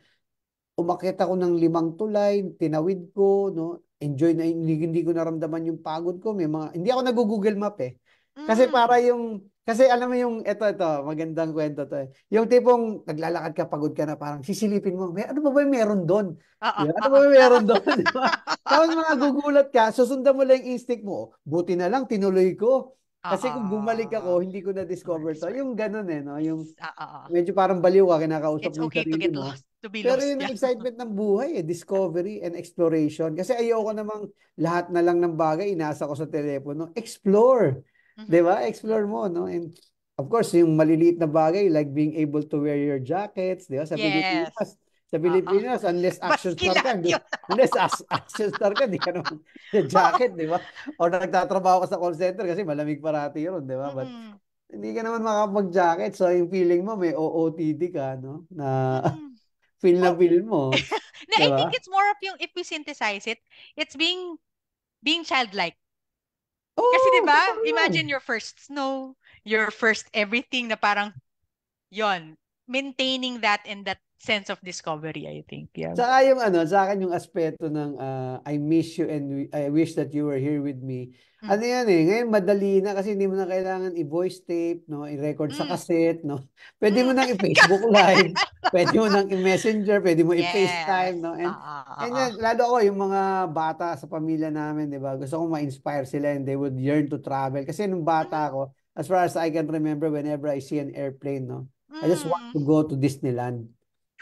umakyat ako ng 5 tulay, tinawid ko, no? Enjoy na, hindi ko naramdaman yung pagod ko. Hindi ako nag-Google Map eh. Kasi Mm. kasi alam mo yung, ito, magandang kwento to eh. Yung tipong naglalakad ka, pagod ka na, parang sisilipin mo, ano ba ba yung meron doon? Oo, Di ba? Ano ba oo, yung oo. meron doon? Di ba? Tapos mga gugulat ka, susundan mo lang yung instinct mo, buti na lang, tinuloy ko. Kasi kung bumalik Oo. ako, hindi ko na-discover to. Yung ganun eh, no? Yung Oo. medyo parang baliw ka, kinakausap It's mo yung okay to sarili get mo. lost, to be Pero lost. yun ang Yeah. excitement ng buhay eh, discovery and exploration. Kasi ayoko namang lahat na lang ng bagay, inasa ko sa telepono. Explore. Di Mhm, ba? mhm. Explore mo, no? And of course, yung maliliit na bagay, like being able to wear your jackets, di ba? Sa Yes. Pilipinas. Sa Oo. Pilipinas, unless action Maski star ka, lahat hindi. yun. Unless action star ka, di ka naman sa Oo. jacket, di ba? O nagtatrabaho ka sa call center kasi malamig parati yun, di ba? But Mm-mm. hindi ka naman makapag-jacket. So, yung feeling mo, may OOTD ka, no? Na Mm-mm. feel na Oh, feel mo. na, Di I think ba? it's more of yung, if we synthesize it, it's being childlike. Kasi 'di Oo, ba? totoo yan. Imagine your first snow, your first everything na parang yon, maintaining that and that sense of discovery, I think. Yeah. Saka yung sa akin yung aspeto ng I miss you and I wish that you were here with me. Mm. Ano yan eh, ngayon madali na kasi hindi mo na kailangan i-voice tape, no? I-record sa Mm. cassette, no? Pwede mo Mm. nang i-Facebook Live, pwede mo nang i-Messenger, pwede mo Yes. i-FaceTime, no? And Oo. yan, lalo ako yung mga bata sa pamilya namin, di ba? Gusto ko ma-inspire sila and they would yearn to travel. Kasi nung bata Mhm. ako, as far as I can remember, whenever I see an airplane, no? I just want Mm. to go to Disneyland.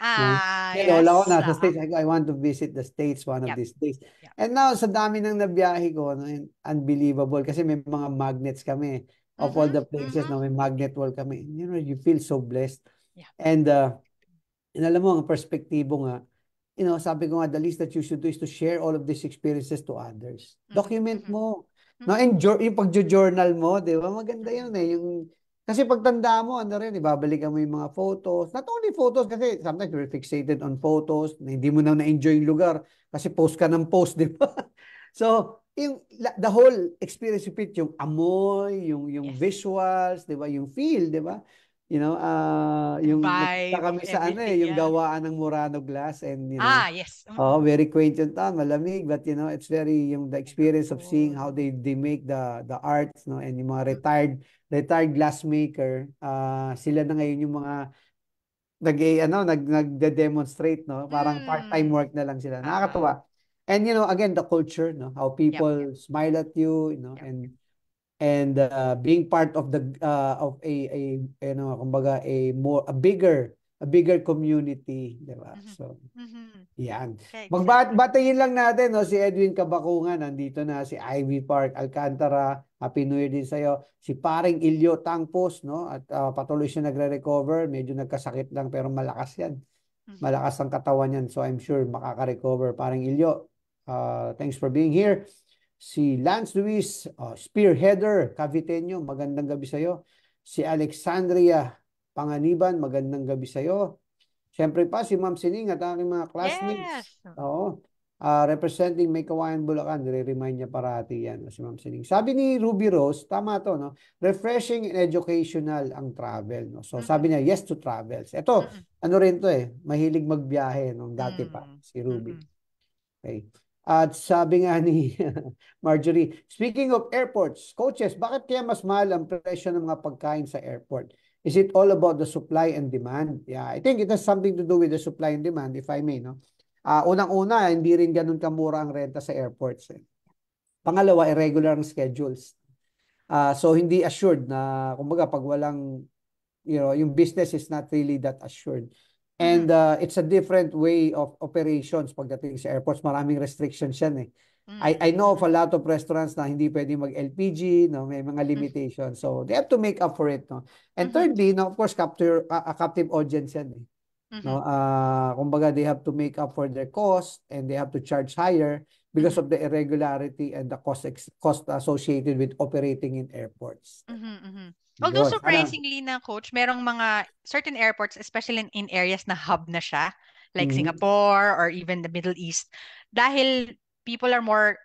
No? Ah, Yan, lola ko yes. nasa States. I want to visit the States one of Yep. these days. Yep. And now, sa dami ng nabiyahe ko, no, and unbelievable. Kasi may mga magnets kami. Of all Mhm. the places, Mhm. no, may magnet wall kami. You feel so blessed. Yeah. And alam mo, ang perspektibo nga, sabi ko nga, the least that you should do is to share all of these experiences to others. Mhm. Document Mhm. mo. No, Mhm. and yung pagjo-journal mo, di ba? Maganda yun Mhm. eh. Kasi pagtanda mo, ano rin, ibabalikan mo yung mga photos. Not only photos, kasi sometimes we're fixated on photos, na hindi mo na-enjoy yung lugar kasi post ka ng post, di ba? So, the whole experience of it, yung amoy, yung Yes. visuals, di ba? Yung feel, di ba? The Yung nagpunta vibe of kami sa everything. yung Yeah. gawaan ng Murano Glass and Ah, yes. oh, Mm-mm. very quaint yung town, malamig, but it's very yung the experience of seeing how Wonderful. they make the arts, no, and yung mga Mm-mm. retired glassmaker, sila na ngayon yung mga nagde-demonstrate, no, parang part-time Mm. work na lang sila. Uh-uh. Nakakatuwa. And again, the culture, no, how Yep. people smile at you, Yep. and being part of the of kumbaga a bigger community, di ba? Mhm. So, Mhm. yan. Kaya exciting. Batayin lang natin, no, si Edwin Kabakungan, nandito na, si Ivy Park Alcantara, Happy New Year din sa'yo. Si paring Ilyo Tangpos, no, at patuloy siya nagre-recover, medyo nagkasakit lang, pero malakas yan. Mhm. Malakas ang katawan yan, so I'm sure makaka-recover. Paring Ilyo, thanks for being here. Si Lance Luis, Spearheader, Caviteño, magandang gabi sa'yo. Si Alexandria Panganiban, magandang gabi sa'yo. Siyempre pa, si Ma'am Sining at aking mga classmates. Yes. Mm-mm. Oo. Representing May Kawayan, Bulacan. Nire-remind niya parati yan, si Ma'am Sining. Sabi ni Ruby Rose, tama to, no? Refreshing and educational ang travel, no? So, Mm-mm. sabi niya, yes to travels. Ito, Mm-mm. ano rin to eh, mahilig magbiyahe nung dati pa, Mm. si Ruby. Mm-mm. Okay. At sabi nga ni Marjorie, speaking of airports, coaches, bakit kaya mas mahal ang presyo ng mga pagkain sa airport? Is it all about the supply and demand? Yeah, I think it has something to do with the supply and demand, if I may, no? Unang-una, hindi rin ganun kamura ang renta sa airports. Eh. Pangalawa, irregular ang schedules. So, hindi assured na, kumbaga, pag walang yung business is not really that assured. Mm-hmm. And it's a different way of operations pagdating sa airports. Maraming restrictions yan eh. I know of a lot of restaurants na hindi pwede mag-LPG, no, may mga limitations. So they have to make up for it, no. And Mm-hmm. thirdly, no, of course, captive audience yan eh. no? Mhm. Kumbaga they have to make up for their cost and they have to charge higher because Mhm. of the irregularity and the cost associated with operating in airports. Mhm. Mhm. Although Yun, sana. surprisingly na coach, merong mga certain airports, especially in areas na hub na siya, like Mhm. Singapore or even the Middle East, dahil people are more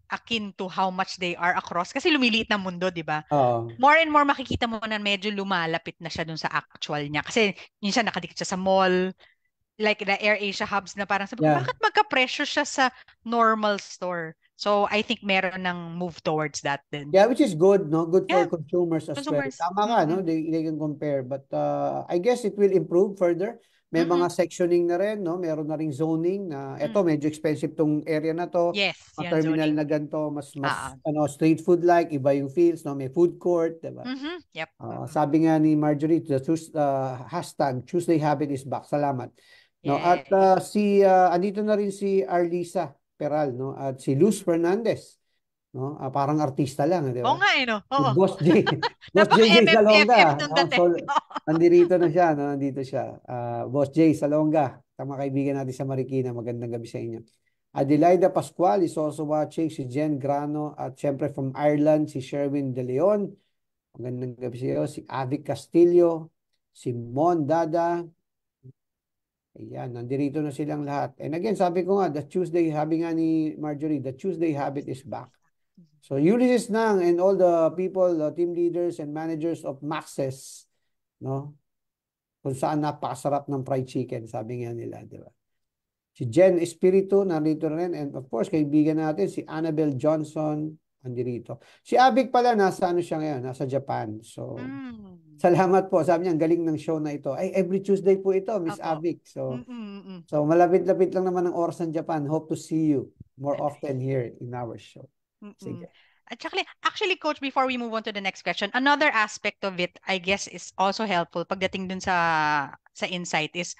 akin to how much they are across kasi lumiliit na mundo, 'di ba? Oo. More and more makikita mo na medyo lumalapit na siya dun sa actual niya kasi minsan nakadikit siya sa mall, like the AirAsia hubs na parang sabi ko, Yeah. bakit magka-presyo siya sa normal store? So I think meron ng move towards that din. Yeah, which is good, no? Good for Yeah, consumers as well. consumers. Tama ka, no? Mm-mm. They can compare. But I guess it will improve further. May Mm-mm. mga sectioning na rin, no? Meron na ring zoning na eto, Mm. medyo expensive tong area na to. Yes, Mga yan terminal zoning. na ganito, mas Ah. ano, street food like, iba yung feels, no? May food court, diba? Mhm. Yep. Mm-mm. Sabi nga ni Marjorie, hashtag Tuesday Habit is back. Salamat. No, at Yay. andito na rin si Arlisa Peral, no? At si Luz Mhm. Fernandez, no? Parang artista lang, di Oo ba? nga eh, no? Si Oo. Boss J, Boss JJ Napaka-MMFF Salonga, nung no? So, dating. nandito na siya, no? Nandito siya. Boss J Salonga, tama kaibigan natin sa Marikina. Magandang gabi sa inyo. Adelaida Pascual is also watching, si Jen Grano, at syempre from Ireland, si Sherwin De Leon. Magandang gabi sa iyo. Si Avic Castillo, si Mon Dada. Ayan, nandito na silang lahat. And again, sabi ko nga, the Tuesday, sabi nga ni Marjorie, the Tuesday habit is back. So Ulysses Nang and all the people, the team leaders and managers of Maxes, no? Kung saan napakasarap ng fried chicken, sabi nga nila, di ba? Si Jen Espiritu, nandito rin. And of course, kaibigan natin, si Annabelle Johnson, nandito. Si Abik pala, nasa ano siya ngayon, nasa Japan. So, Mm. salamat po. Sabi niya, ang galing ng show na ito. Ay, every Tuesday po ito, Miss Apo. Abik. So, Mm-mm. so malapit-lapit lang naman ang oras ng Japan. Hope to see you more Ah, nice. often here in our show. Mm-mm. Sige. At actually, Coach, before we move on to the next question, another aspect of it, I guess, is also helpful pagdating dun sa insight is,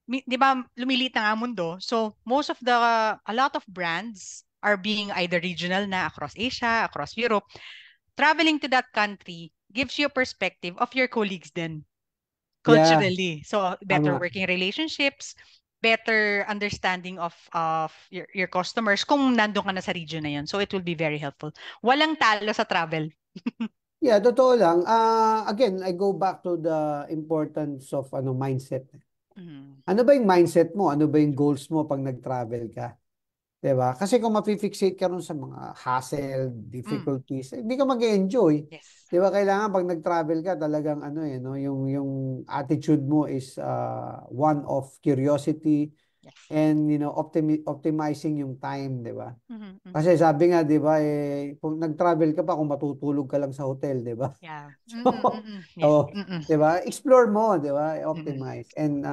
'di ba, lumiliit na nga ang mundo. So, a lot of brands are being either regional na across Asia, across Europe. Traveling to that country gives you a perspective of your colleagues then Yeah, culturally. So, better tama. working relationships, better understanding of your customers kung nandun ka na sa region na yun. So, it will be very helpful. Walang talo sa travel. Yeah, totoo lang. Again, I go back to the importance of mindset. Mm. Ano ba yung mindset mo? Ano ba yung goals mo pag nag-travel ka? 'Di ba? Kasi kung mafi-fixate ka ron sa mga hassle, Mm. difficulties, hindi ka mag-enjoy. Yes. 'Di ba? Kailangan pag nag-travel ka, talagang no, yung attitude mo is one of curiosity Yes. and optimizing yung time, 'di ba? Mhm, mhm. Kasi sabi nga, 'di ba, kung nag-travel ka pa kung matutulog ka lang sa hotel, 'di ba? Yeah. So, Mm-mm, mm-mm. Yes. oh, Mm-mm. 'di ba? Explore mo, 'di ba? Mm-mm. Optimize and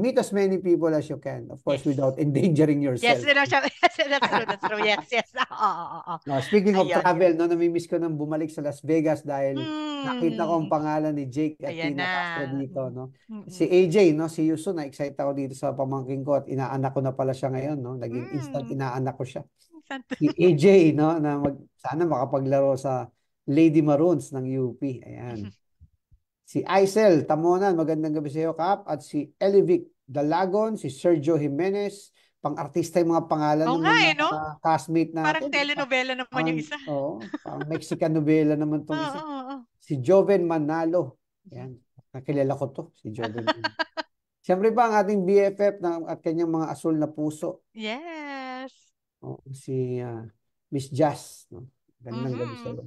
meet as many people as you can, of course, Yes. without endangering Yes, yourself. yes, that's true, that's true. Yes, yes. Oo. No, speaking of Ayun. travel, no, namimiss ko nang bumalik sa Las Vegas dahil nakita ko ang Mm. pangalan ni Jake at Ayan Tina na. Castro dito, no. Si Mm-mm. AJ, no, si Yuso, na-excite ako dito sa pamangkin ko at inaanak ko na pala siya ngayon, no. Naging instant Mm. inaanak ko siya. Sant- Si AJ, no, na sana makapaglaro sa Lady Maroons ng UP. Ayan. Si Aisel Tamonan, magandang gabi sa iyo, Kap. At si Elivic Dalagon, si Sergio Jimenez, pang-artista yung mga pangalan Oo ng nga mga eh, no? classmate Parang natin. telenovela naman yung isa. Parang Mexican novela naman tong isa. Oo. Si Joven Manalo. Mhm. Ayan, nakilala ko to, si Joven Manalo. Siyempre pa ang ating BFF at kanyang mga asul na puso. Yes. Si Miss Jazz. No? Gandang gabi sa Mhm. iyo.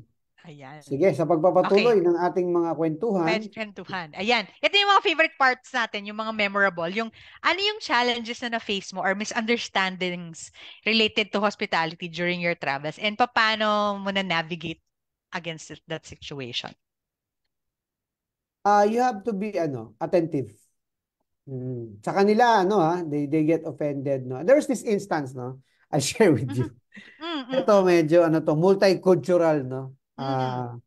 Ayan. Sige, sa Okay. pagpapatuloy ng ating mga kwentuhan, Kwentuhan. Ayan. Ito yung mga favorite parts natin, yung mga memorable. Yung, ano yung challenges na na-face mo or misunderstandings related to hospitality during your travels and paano mo na-navigate against that situation? you have to be attentive. Sa kanila they get offended, no. There's this instance, no. I'll share with Mhm. you. Mm, mm, Ito mm. medyo multicultural, no. Mhm.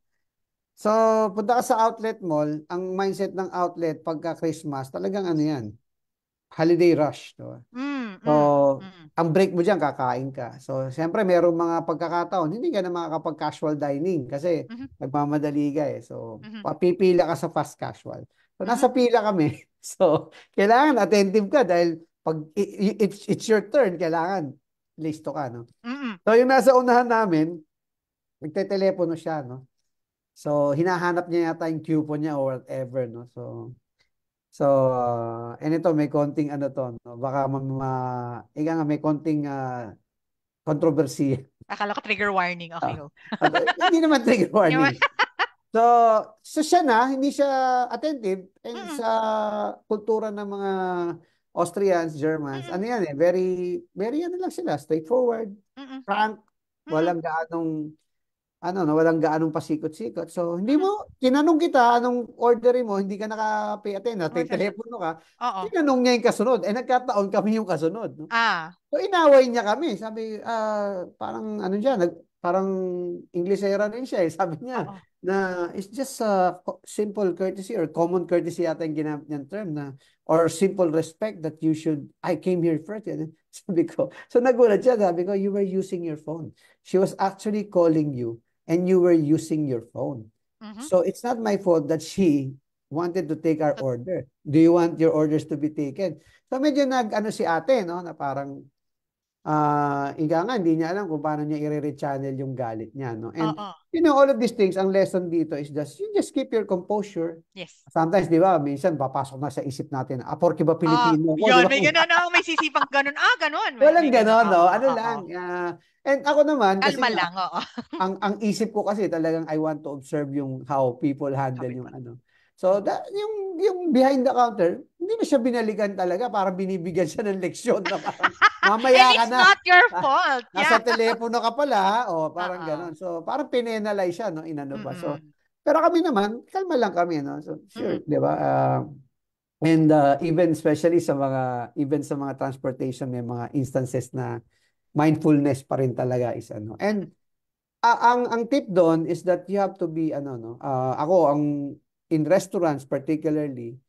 So punta ka sa outlet mall, ang mindset ng outlet pagka Christmas, talagang ano yan, holiday rush, no. Mm, So mm, mm. ang break mo diyan kakain ka. So siyempre merong mga pagkakataon hindi ka na makakapag-casual dining kasi Mhm. nagmamadali ka eh. So Mhm. papipila ka sa fast casual. So Mhm. nasa pila kami. So, kailangan attentive ka dahil pag it's your turn, kailangan listo ka, no? Mm-mm. So, yung nasa unahan namin, nagte-telepono siya, no? So, hinahanap niya yata yung coupon niya or whatever, no? And ito, may konting ano to, no? Baka ika nga, may konting controversy. Akala ko trigger warning. Okay, Ah, go. Hindi naman trigger Yung- warning. So, siya hindi siya attentive and Mm-mm. sa kultura ng mga Austrians, Germans, Mm-mm. ano yan eh, very, very ano lang sila, straightforward, Mm-mm. frank, Mm-mm. walang gaanong, ano, no, walang gaanong pasikot-sikot. So, hindi Mm-mm. mo, tinanong kita, anong orderin mo, hindi ka naka-pay attention, Okay, so- telepono ka, Oo. tinanong niya yung kasunod, eh nagkataon kami yung kasunod, no? Ah. So, inaway niya kami. Sabi, parang ano siya, parang Inglesera rin siya. Sabi niya Oo. na it's just a simple courtesy or common courtesy yata yung ginamit niyang term na or simple respect that you should, I came here first. Yan. Sabi ko. So nagulat siya. Sabi ko, you were using your phone. She was actually calling you and you were using your phone. Mm-hmm. So it's not my fault that she wanted to take our order. Do you want your orders to be taken? So medyo ano si ate, no, na parang ika nga, hindi niya alam kung paano niya i-rechannel yung galit niya, no? And, Oo. all of these things, ang lesson dito is you just keep your composure. Yes. Sometimes, di ba, minsan papasok na sa isip natin, porke ba Pilipino ko, di Yun, ba? may ganun. May sisipang ganun. Ganun. Walang May ganun. ganon, no? Oo, Ano oo. lang, and ako naman, kasi Kalma nga, lang, oo. ang isip ko kasi talagang I want to observe yung how people handle Sabi yung pa. ano. So, yung behind the counter, hindi na siya binalikan talaga, parang binibigyan siya ng leksyon na parang, And mamaya ka it's na. not your fault. Nasa Yeah. telepono ka pala, ha? O, parang Oo. ganon. So, parang pinenalize siya, no? Inano ba? So, Mm-mm. pero kami naman, kalma lang kami, no? So, sure, Mm-mm. di ba? And even especially even sa mga transportation, may mga instances na mindfulness pa rin talaga is ano. And ang tip doon is that you have to be ano no. Ako in restaurants particularly,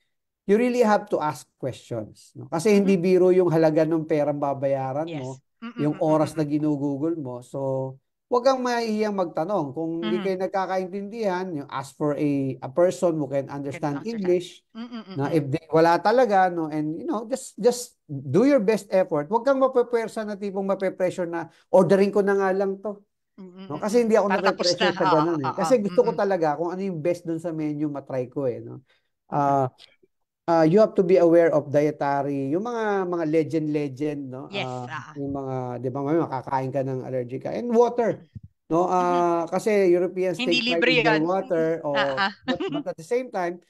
you really have to ask questions, no? Kasi Mm-hmm. hindi biro yung halaga ng perang babayaran Yes. mo, yung oras na ginugugol mo. So, wag kang mahihiyang magtanong. Kung hindi Mm-hmm. kayo nagkakaintindihan, you ask for a person who can Can understand understand. English. Na Mm-mm. if wala talaga, no, and just do your best effort. Wag kang mapepwersa na tipong mape-pressure na ordering ko na nga lang to. No? Kasi hindi ako Para tapos na. nape-pressure sa ganun eh. Oo. Kasi gusto ko Mm-mm. talaga kung ano yung best dun sa menu, matry ko eh. No? Mm-mm. You have to be aware of dietary, yung mga legend, no? Yes. Yung mga, di ba, may makakain ka ng allergic ka. And water, Mm-mm. no? Mm-mm. Kasi Europeans Hindi take pride libre in their yan. water, Ah. but at the same time,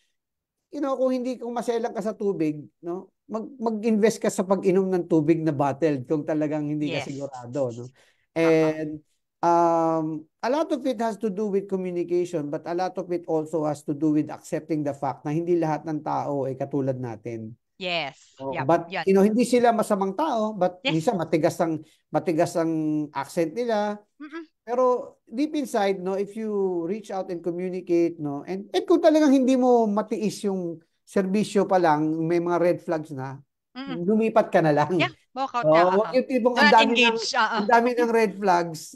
kung maselan ka sa tubig, no? Mag-invest ka sa pag-inom ng tubig na bottled kung talagang hindi ka Yes. sigurado, no? Oo. And a lot of it has to do with communication, but a lot of it also has to do with accepting the fact na hindi lahat ng tao ay katulad natin. Yes. Yep. But Yan. hindi sila masamang tao, but Yes. minsan matigas ang accent nila. Mm-mm. Pero deep inside, no, if you reach out and communicate, no, and kung talagang hindi mo matiis yung serbisyo pa lang, may mga red flags na, Mm-mm. lumipat ka na lang. Yeah. Walk out na. Wag yung tipong Do not engage. ang dami ng red flags,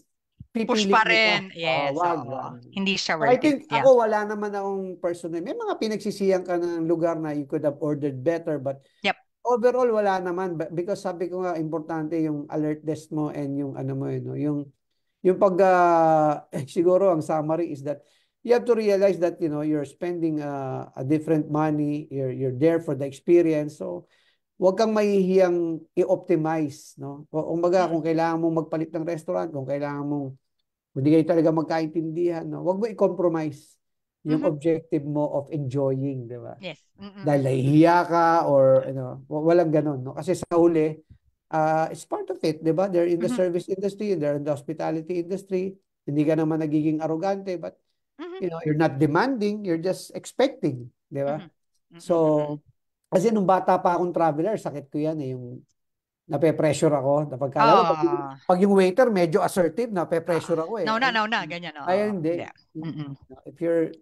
Push pipilit pa mo pa. rin. Yes. Wag. Oo. Hindi siya So I worth it. think Yeah. ako wala naman akong personal. May mga pinagsisiyan ka ng lugar na you could have ordered better, but Yep. overall wala naman because sabi ko nga importante yung alertness mo and yung ano mo no, yung pag siguro ang summary is that you have to realize that you're spending a different money, you're there for the experience. So wag kang mahihiyang i-optimize, no? Kumbaga kung kailangan mong magpalit ng restaurant, kung kailangan mong hindi kayo talaga magkaintindihan, no? Wag mo i-compromise yung Mm-hmm. objective mo of enjoying, di ba? Yes. Dahil nahihiya ka or walang ganun, no? Kasi sa huli, it's part of it, di ba? They're in the Mm-hmm. service industry, they're in the hospitality industry. Hindi ka naman nagiging arrogante, but Mm-hmm. you're not demanding, you're just expecting, di ba? Mm-hmm. So, kasi nung bata pa akong traveler, sakit ko yan eh, yung nape-pressure ako. Lalo pag yung waiter medyo assertive, nape-pressure ako eh. Now na, ganyan. Ay, hindi. Yeah. Mm-mm. If you're,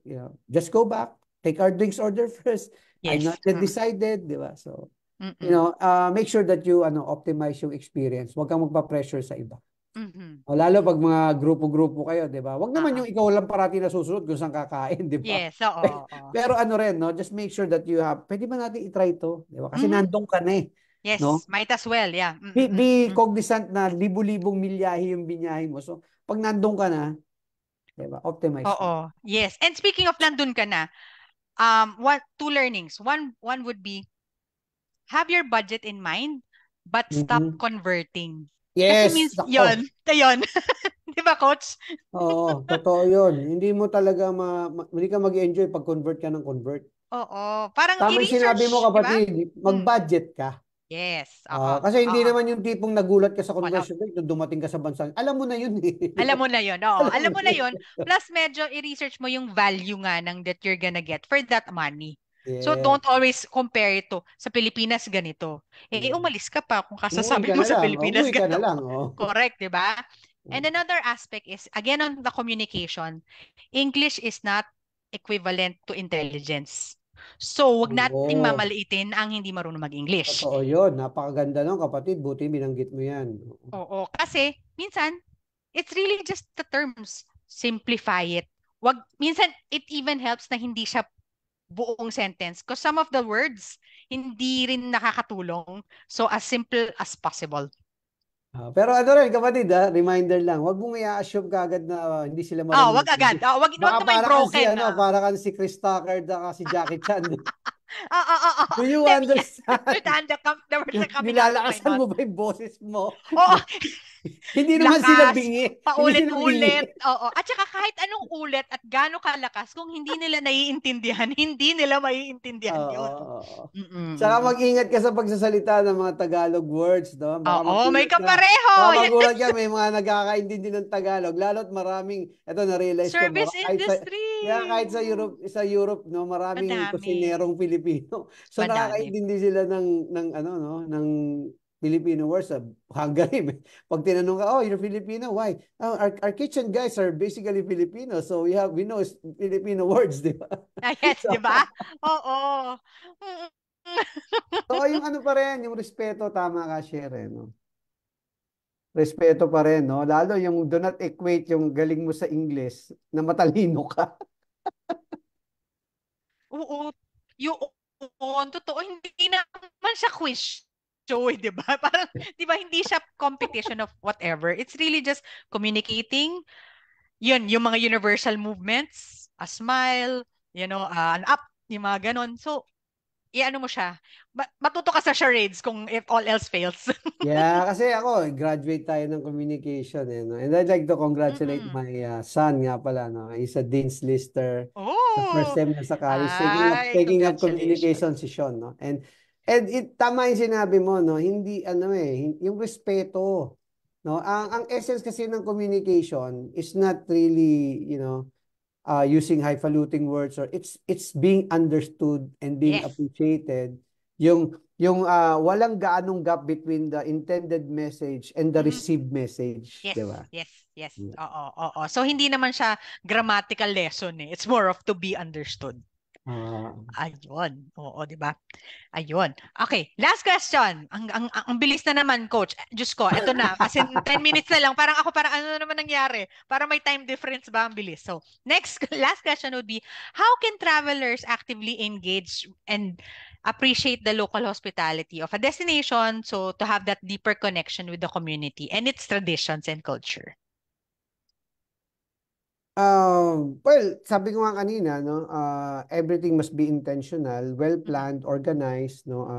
just go back, take our drinks order first. Yes. I'm not yet decided, di ba? So, Mm-mm. make sure that you optimize yung experience. Huwag kang magpa-pressure sa iba. Mhm. O lalo pag mga grupo-grupo kayo, di ba? Wag naman Oo. yung ikaw lang parati nasusunod kung saan kakain, di ba? Yes, oo, oo. Pero ano rin, no? Just make sure that you have, pwede ba natin i-try to? Di ba? Kasi Mhm. nandun ka na eh. No? Yes, might as well, yeah. Be cognizant na libu-libong milyahe yung binyahe mo. So, pag nandun ka na, di ba? Optimize mo. Oo. Yes. And speaking of nandun ka na, two learnings. One would be have your budget in mind, but stop Mhm. converting. Kasi Yes, means nako. yon, yon. Di ba, coach? Oo, totoo yun. Hindi mo talaga hindi ka mag-enjoy pag convert ka ng convert. Oo. Parang Tama yung sinabi mo, i-research, di ba? kapatid, Mm. mag-budget ka. Yes. Oo. Kasi hindi Oo. naman yung tipong nagulat ka sa Wala. conversion rate nung dumating ka sa bansa. Alam mo na yun eh. Di Alam ba? mo na yon. Oo. Alam mo Alam mo na na yun. yon. Plus, medyo i-research mo yung value nga ng that you're gonna get for that money. So, Yes. don't always compare it to sa Pilipinas ganito. Eh, Yeah. umalis ka pa kung Umuwi kasasabi ka mo na sa lang. O, Pilipinas umuwi ka na ganito. lang. Oh. Correct, di ba? And another aspect is, again, on the communication, English is not equivalent to intelligence. So, wag nating Oo. mamaliitin ang hindi marunong mag-English. Totoo yun. Napakaganda nun, kapatid. Buti binanggit mo yan. Oo, kasi minsan, it's really just the terms. Simplify it. Wag, minsan, it even helps na hindi siya buong sentence. Because some of the words, hindi rin nakakatulong. So, as simple as possible. Pero ano rin, kapatid, reminder lang. Huwag mong i-assume kagad na hindi sila Ah, marunong wag agad. mag-English. Wag Baka na may para kan si, broken ano, na. para kan si Chris Tucker at si Jackie Chan. Do you Let me understand? understand the caminado by Nilalakasan not. mo ba yung boses mo? Oo, Hindi naman sila lakas, bingi. Hindi sila paulit-ulit. bingi. Oo. At saka kahit anong ulit at gaano kalakas, kung hindi nila naiintindihan, hindi nila maiintindihan Oo, yun. oo. Tsaka Mm-mm. mag-ingat ka sa pagsasalita ng mga Tagalog words, no? Oo, may kapareho. Baka Yan. magulat ka, may mga nagkakaintindi ng Tagalog. Lalo't maraming, eto na-realize ko, Service kahit industry. sa Europe, no, maraming Madami. kusinerong Pilipino. So Madami. nakakaintindi sila ng ano, no, ng Filipino words sa Hungary. Pag tinanong ka, oh, you're Filipino, why? Oh, our kitchen guys are basically Filipino, so we know Filipino words, di ba? Ah, yes, So, di ba? Oo. Mm-mm. so, yung ano pa rin, yung respeto, tama ka, share, no? Respeto pa rin, no? Lalo yung do not equate yung galing mo sa English na matalino ka. Oo. Yun, totoo, hindi naman siya quiz show, di ba? Parang, di ba, hindi siya competition of whatever. It's really just communicating. Yun, yung mga universal movements, a smile, an up, yung mga ganon. So, i-ano mo siya. Matuto ka sa charades kung if all else fails. Yeah, kasi ako, graduate tayo ng communication, no? And I'd like to congratulate Mm-mm. my son nga pala, no? He's a Dean's Lister. Sa first Oh! time niya sa college, Ay, taking up communication congratulations. si Sean, no? And tama yung sinabi mo, no? Hindi, ano yung respeto, no? Ang essence kasi ng communication is not really, using highfalutin words, or it's being understood and being Yes. appreciated, yung walang gaanong gap between the intended message and the Mhm. received message, Yes, di ba? yes, yes. Oo, oo. So, hindi naman siya grammatical lesson eh. It's more of to be understood. Ah, Ayun. Oo, di ba? Ayun. Okay, last question. Ang bilis na naman, coach. Diyos ko, eto na. As in, 10 minutes na lang. Parang ano na naman nangyari? Para may time difference ba ang bilis? So, next, last question would be, how can travelers actively engage and appreciate the local hospitality of a destination so to have that deeper connection with the community and its traditions and culture? well, sabi ko nga kanina, no, everything must be intentional, well Mm-mm. planned, organized, no.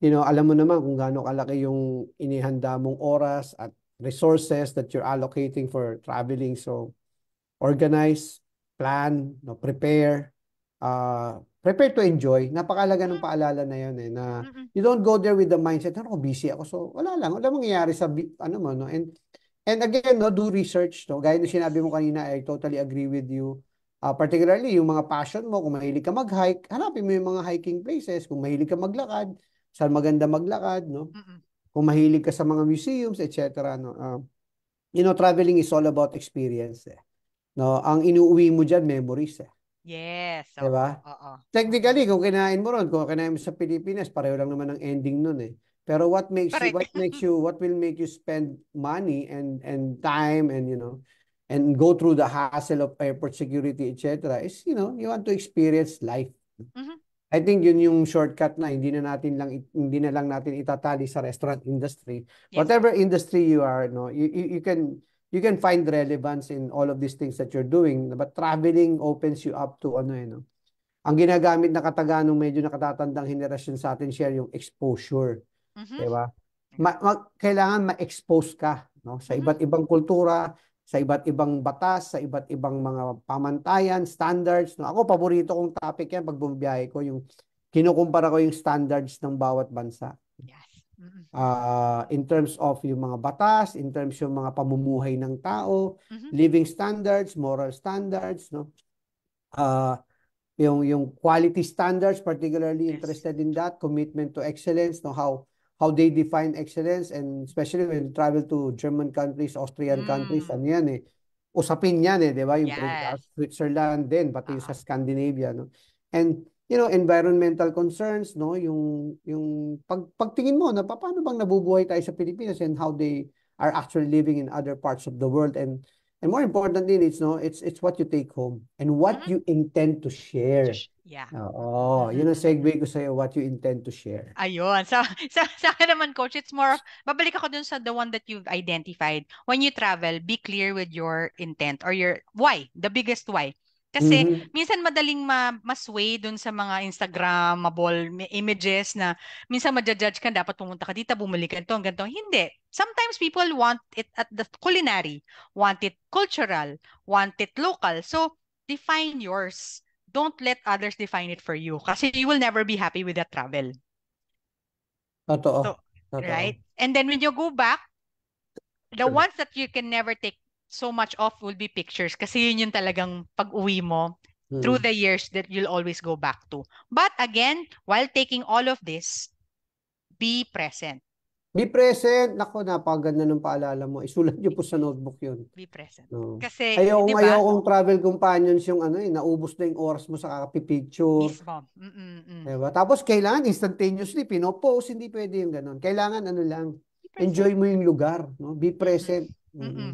Alam mo naman kung gaano kalaki yung inihanda mong oras at resources that you're allocating for traveling. So, organize, plan, no, prepare to enjoy. Napakalaga ng paalala na yun na Mm-mm. you don't go there with the mindset, ano, busy ako. So, wala mangyayari sa, ano mo, no? And again, no, do research, no? Gaya ng Yes. sinabi mo kanina, I totally agree with you. Particularly, yung mga passion mo, kung mahilig ka mag-hike, hanapin mo yung mga hiking places. Kung mahilig ka maglakad, saan maganda maglakad, no? Mm-mm. Kung mahilig ka sa mga museums, etc., no? Traveling is all about experience, eh. No, ang inuuwi mo diyan memories, eh. Yes. 'Di ba? Oo. Oo. Technically, kung kinain mo ron, kung kinain mo sa Pilipinas, pareho lang naman ang ending nun, eh. Pero what makes you, Correct. what will make you spend money and time and and go through the hassle of airport security, etc. is, you want to experience life. Mhm. I think yun yung shortcut na hindi na lang natin itatali sa restaurant industry. Yes. Whatever industry you are, no, you can find relevance in all of these things that you're doing. But traveling opens you up to no. Ang ginagamit na kataga ng medyo nakatatandang henerasyon sa atin, share yung exposure. Mhm. Di ba? Kailangan ma-expose ka, no? Sa Mhm. iba't ibang kultura, sa iba't ibang batas, sa iba't ibang mga pamantayan, standards. No? Ako, paborito kong topic yan pag bumibiyahe ko, yung kinukumpara ko yung standards ng bawat bansa. Yes. Mhm. In terms of yung mga batas, in terms yung mga pamumuhay ng tao, Mhm. living standards, moral standards, no? Uh, yung quality standards, particularly Yes. interested in that, commitment to excellence, no, how they define excellence, and especially when you travel to German countries, Austrian countries, Mm. ano yan eh, usapin yan eh, di ba? Yung Yes. Switzerland din, pati yung sa Ah. Scandinavia, no? And, environmental concerns, no? Yung pagtingin mo, na paano bang nabubuhay tayo sa Pilipinas and how they are actually living in other parts of the world, and more importantly, it's what you take home and what Mhm. you intend to share. Yeah. Oo, yun ang segue ko sa'yo, what you intend to share. Ayun. Sa akin naman, coach, it's more of, babalik ako dun sa the one that you've identified. When you travel, be clear with your intent or your why, the biggest why. Kasi Mhm. minsan madaling masway dun sa mga Instagrammable images na minsan madjudge ka, dapat pumunta ka dito, bumili ka ito, ganito. Hindi. Sometimes people want it at the culinary, want it cultural, want it local. So, define yours. Don't let others define it for you kasi you will never be happy with that travel. Totoo. So, Totoo. right? And then when you go back, the ones that you can never take so much of will be pictures kasi yun yung talagang pag-uwi mo through Mm. the years that you'll always go back to. But again, while taking all of this, be present. Be present. Nako, napakaganda ng paalala mo. Isulat niyo Be po sa present. notebook yun. Be present. No. Kasi, di ba? Ayokong travel companions yung naubos na yung oras mo sa kakapipicture. Mismo. Mm-mm-mm. Diba? Tapos kailangan instantaneously, pinopost, hindi pwede yung ganun. Kailangan lang, Be enjoy present. mo yung lugar, no? Be Mm-mm. present. Mm-mm. Mm-mm.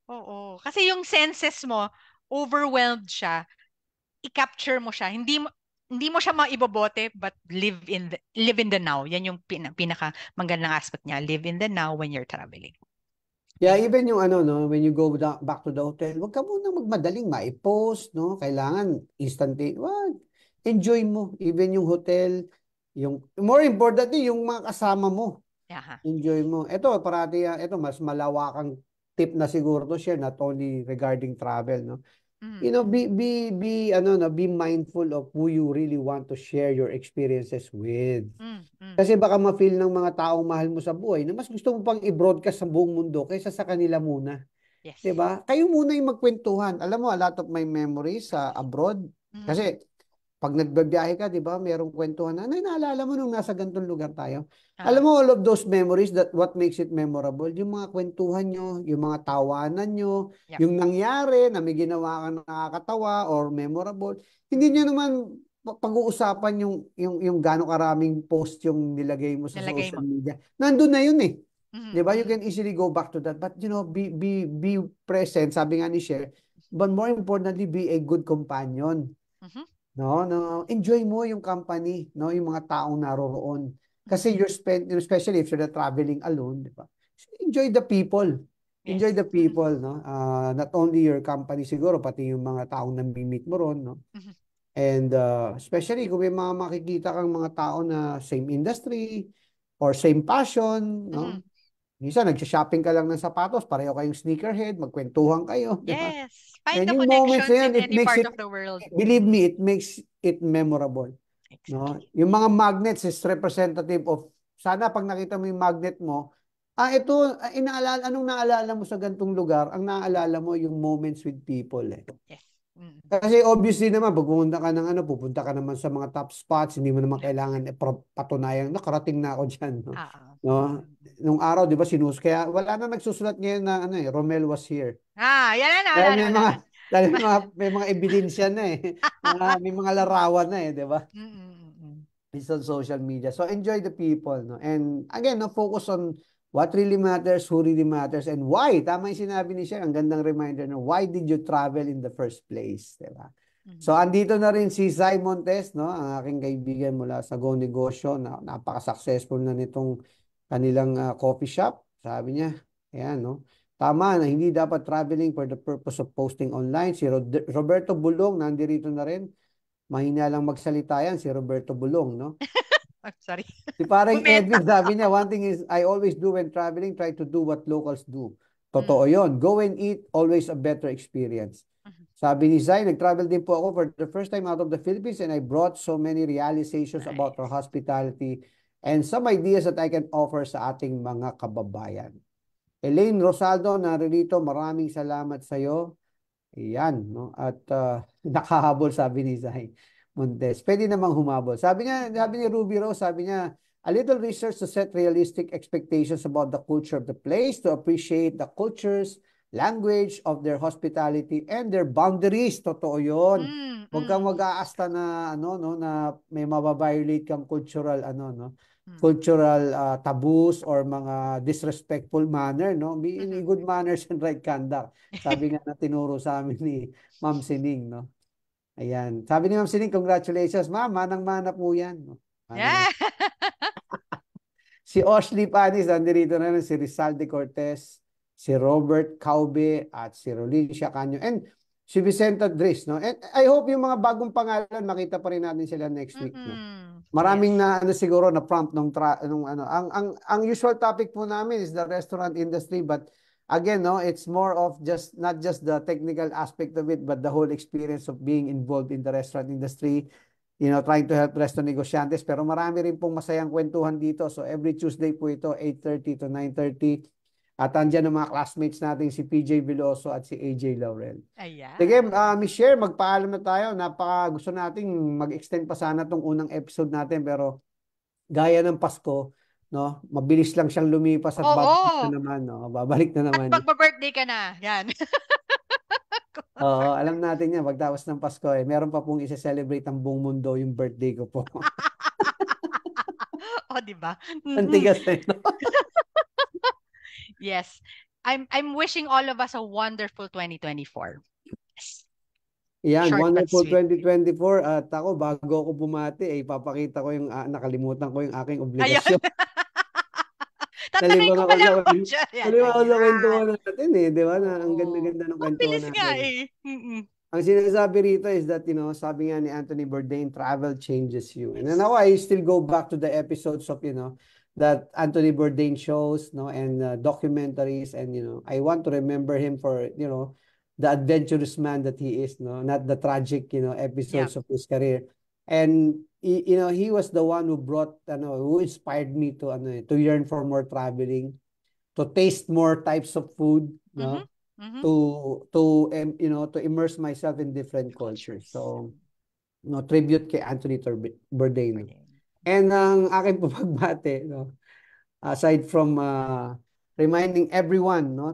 Oo. Kasi yung senses mo, overwhelmed siya, i-capture mo siya. Hindi mo siya maibobote but live in the now. Yan yung pinaka magandang aspect niya. Live in the now when you're traveling. Yeah, Ayun. even yung no, when you go back to the hotel, wag ka muna magmadaling ma-post, no? Kailangan wag, enjoy mo. Even yung hotel, yung, more importantly, yung mga kasama mo. Aha. Enjoy mo. Ito, mas malawakang tip na siguro to share, not only regarding travel, no? Mm, Be mindful of who you really want to share your experiences with. mm. Kasi baka ma-feel ng mga taong mahal mo sa buhay na mas gusto mo pang i-broadcast sa buong mundo kaysa sa kanila muna. Yes. 'Di ba? Kayo muna yung magkwentuhan. Alam mo, a lot of my memories sa abroad. Mm. Kasi pag nagbabiyahe ka, 'di ba, merong kwentuhan na, naalala mo nung nasa ganitong lugar tayo. Alam Aha. mo, all of those memories, that what makes it memorable, yung mga kwentuhan nyo, yung mga tawanan nyo, Yep. yung nangyari na may ginawa ka na nakakatawa or memorable. Hindi nyo Mm. naman pag-uusapan yung gaano karaming post yung nilagay mo sa Nalagay social mo. media. Nandun na yun eh. Mm, 'Di ba? You mm, can easily go back to that. But be present, sabi nga ni Cher, but more importantly, be a good companion. mhm, No, no, enjoy mo yung company, no, yung mga taong naroroon. Kasi mhm. especially if you're not traveling alone, di ba? Enjoy the people. Enjoy Yes. the people, no? Not only your company siguro, pati yung mga taong nami-meet mo ron, no? Mhm, And especially kung may mga makikita kang mga tao na same industry or same passion, mhm. no? Minsan, nagsha-shopping ka lang ng sapatos, pareho kayong sneakerhead, magkwentuhan kayo, di ba? Yes. Find And the yung moments connections na in yan, it any makes part it, of the world. believe me, it makes it memorable. No? Exactly. Yung mga magnets is representative of, sana pag nakita mo yung magnet mo, anong naalala mo sa gantong lugar? Ang naalala mo yung moments with people. Eh. Yes. Mm. Kasi obviously naman, pag pumunta ka ng pupunta ka naman sa mga top spots, hindi mo naman kailangan patunayan, nakarating na ako dyan. No? Ah. No? Nung araw, di ba, kaya wala na nagsusulat ngayon na Romel was here. Yan na, Dahil wala na, may wala mga, na. dahil may mga ebidensya na eh. May mga larawan na eh, di ba? Mm, mm, mm. It's on social media. So enjoy the people, no? And again, no, focus on what really matters, who really matters, and why. Tama yung sinabi ni Sher, ang gandang reminder, no? Why did you travel in the first place? Diba? So Mhm. andito na rin si Zai Montes, no? Ang aking kaibigan mula sa Go Negosyo, na napaka-successful na nitong kanilang coffee shop. Sabi niya, ayan, no? Tama na hindi dapat traveling for the purpose of posting online. Si Roberto Bulong, nandirito na rin. Mahina lang magsalita yan, si Roberto Bulong, no? I'm sorry. Si parang Bumenta. Edwin, sabi niya, one thing is, I always do when traveling, try to do what locals do. Totoo Mm. yon. Go and eat, always a better experience. Mhm. Sabi ni Zay, nag-travel din po ako for the first time out of the Philippines and I brought so many realizations about our Nice. hospitality and some ideas that I can offer sa ating mga kababayan. Elaine Rosaldo, naririto, maraming salamat sa iyo. Ayan, no? At nakahabol sabi ni Zay Montes. Pwede namang humabol. Sabi ni Ruby Rose, sabi niya, a little research to set realistic expectations about the culture of the place, to appreciate the cultures, language of their hospitality, and their boundaries. Totoo yun. Mm, Huwag kang mm, mag-aasta na, ano, no, na may mababiolate kang cultural, ano, no, mm. cultural taboos or mga disrespectful manner, no? Be in Mhm. good manners and right conduct. Sabi nga na tinuro sa amin ni Ma'am Sining, no? Ayan. Sabi ni Ma'am Sining, congratulations, ma'am. Manang-mana po yan. No? Manang Yeah. Si Oshley Panis, nandito na rin si Rizalde Cortez, si Robert Caube, at si Rolicia Canyo, and si Vicenta Dris, no? And I hope yung mga bagong pangalan, makita pa rin natin sila next week, no? Mm-mm. Maraming Yes. na ano siguro na prompt nung ano. Ang usual topic po namin is the restaurant industry, but again, no, it's more of just not just the technical aspect of it, but the whole experience of being involved in the restaurant industry, trying to help resto negosyantes. Pero marami rin pong masayang kwentuhan dito. So every Tuesday po ito, 8:30 to 9:30. At andyan ang mga classmates natin si PJ Veloso at si AJ Laurel. Sige, Ayan. Miss Cher, magpaalam na tayo. Gusto nating mag-extend pa sana tong unang episode natin, pero gaya ng Pasko, no? Mabilis lang siyang lumipas at babalik na Oo. naman, no? Babalik na At naman. magpa-birthday ka na. Yan. Oo, alam natin yan, pagtapos ng Pasko meron pa pong i-celebrate ang buong mundo yung birthday ko po. O, di ba? Ang Mhm. tigas eh, no? Yes. I'm wishing all of us a wonderful 2024. Yes. Yan, Short but wonderful sweet. 2024 at ako bago ako bumati ipapakita ko yung nakalimutan ko yung aking Ayun. obligasyon. Tatanungin ko Nalimutan ko pala sa kung siya. Yan. nalimutan ko sa Ayan. kwentuhan natin eh, di ba? Na ang Oo. ganda-ganda ng Ang kwentuhan bilis nga natin. eh. Mm-mm. Ang sinasabi rito is that, sabi nga ni Anthony Bourdain, travel changes you. And then Yes. now I still go back to the episodes of, that Anthony Bourdain shows, no, and documentaries. And, I want to remember him for, the adventurous man that he is, no, not the tragic, Yep. episodes of his career. And, he was the one who inspired me to yearn for more traveling, to taste more types of food, Mm-hmm. no, Mm-hmm. to immerse myself in different cultures. Cultures. So, no, tribute kay Anthony Bourdain. No? Bourdain. And ang aking pagbate, no, aside from reminding everyone, no,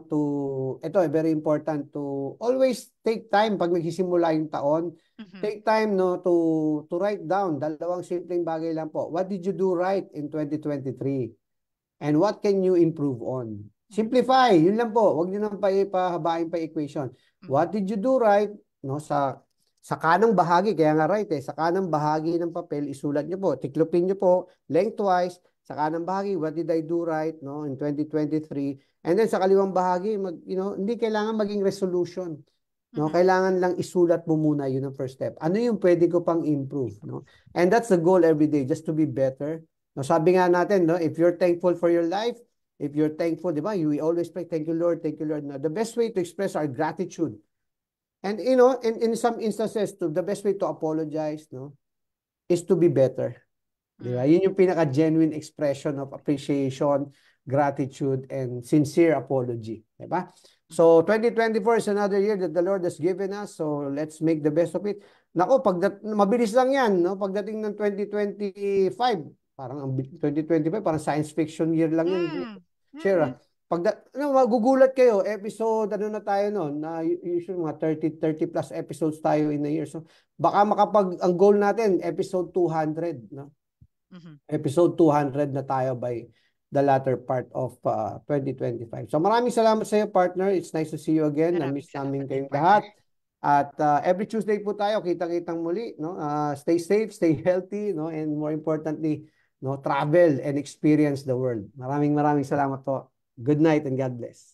ito very important, to always take time pag nagsisimula yung taon. Mm-hmm. Take time, no, to write down dalawang simpleng bagay lang po. What did you do right in 2023? And what can you improve on? Simplify, yun lang po. Huwag niyo nang pahabain pa equation. Mm-hmm. What did you do right? No, sa kanang bahagi, kaya nga right sa kanang bahagi ng papel, isulat niyo po, tiklopin niyo po, lengthwise, sa kanang bahagi, what did I do right, no, in 2023? And then sa kaliwang bahagi, hindi kailangan maging resolution. No, Mm-hmm. kailangan lang isulat mo muna, yun ang first step. Ano yung pwede ko pang improve, no? And that's the goal every day, just to be better. No, sabi nga natin, no, if you're thankful for your life, if you're thankful, di ba? We always pray, thank you, Lord, thank you, Lord. No, the best way to express our gratitude, and in some instances, the best way to apologize, no, is to be better. Di ba? Mm-hmm. Yun yung pinaka-genuine expression of appreciation, gratitude, and sincere apology. Di ba? So, 2024 is another year that the Lord has given us. So, let's make the best of it. Nako, mabilis lang yan, no? Pagdating ng 2025, parang ang 2025, parang science fiction year lang yan. Mm-hmm. Share, Mm-hmm. magugulat kayo, episode, na tayo noon, na usually mga 30 plus episodes tayo in a year. So, baka ang goal natin, episode 200, no? Mhm. Episode 200 na tayo by the latter part of 2025. So maraming salamat sa iyo, partner. It's nice to see you again. Maraming Na-miss namin salamat din, kayong partner. lahat. At every Tuesday po tayo, kita-kitang muli, no? Stay safe, stay healthy, no? And more importantly, no, travel and experience the world. Maraming salamat po. Good night and God bless.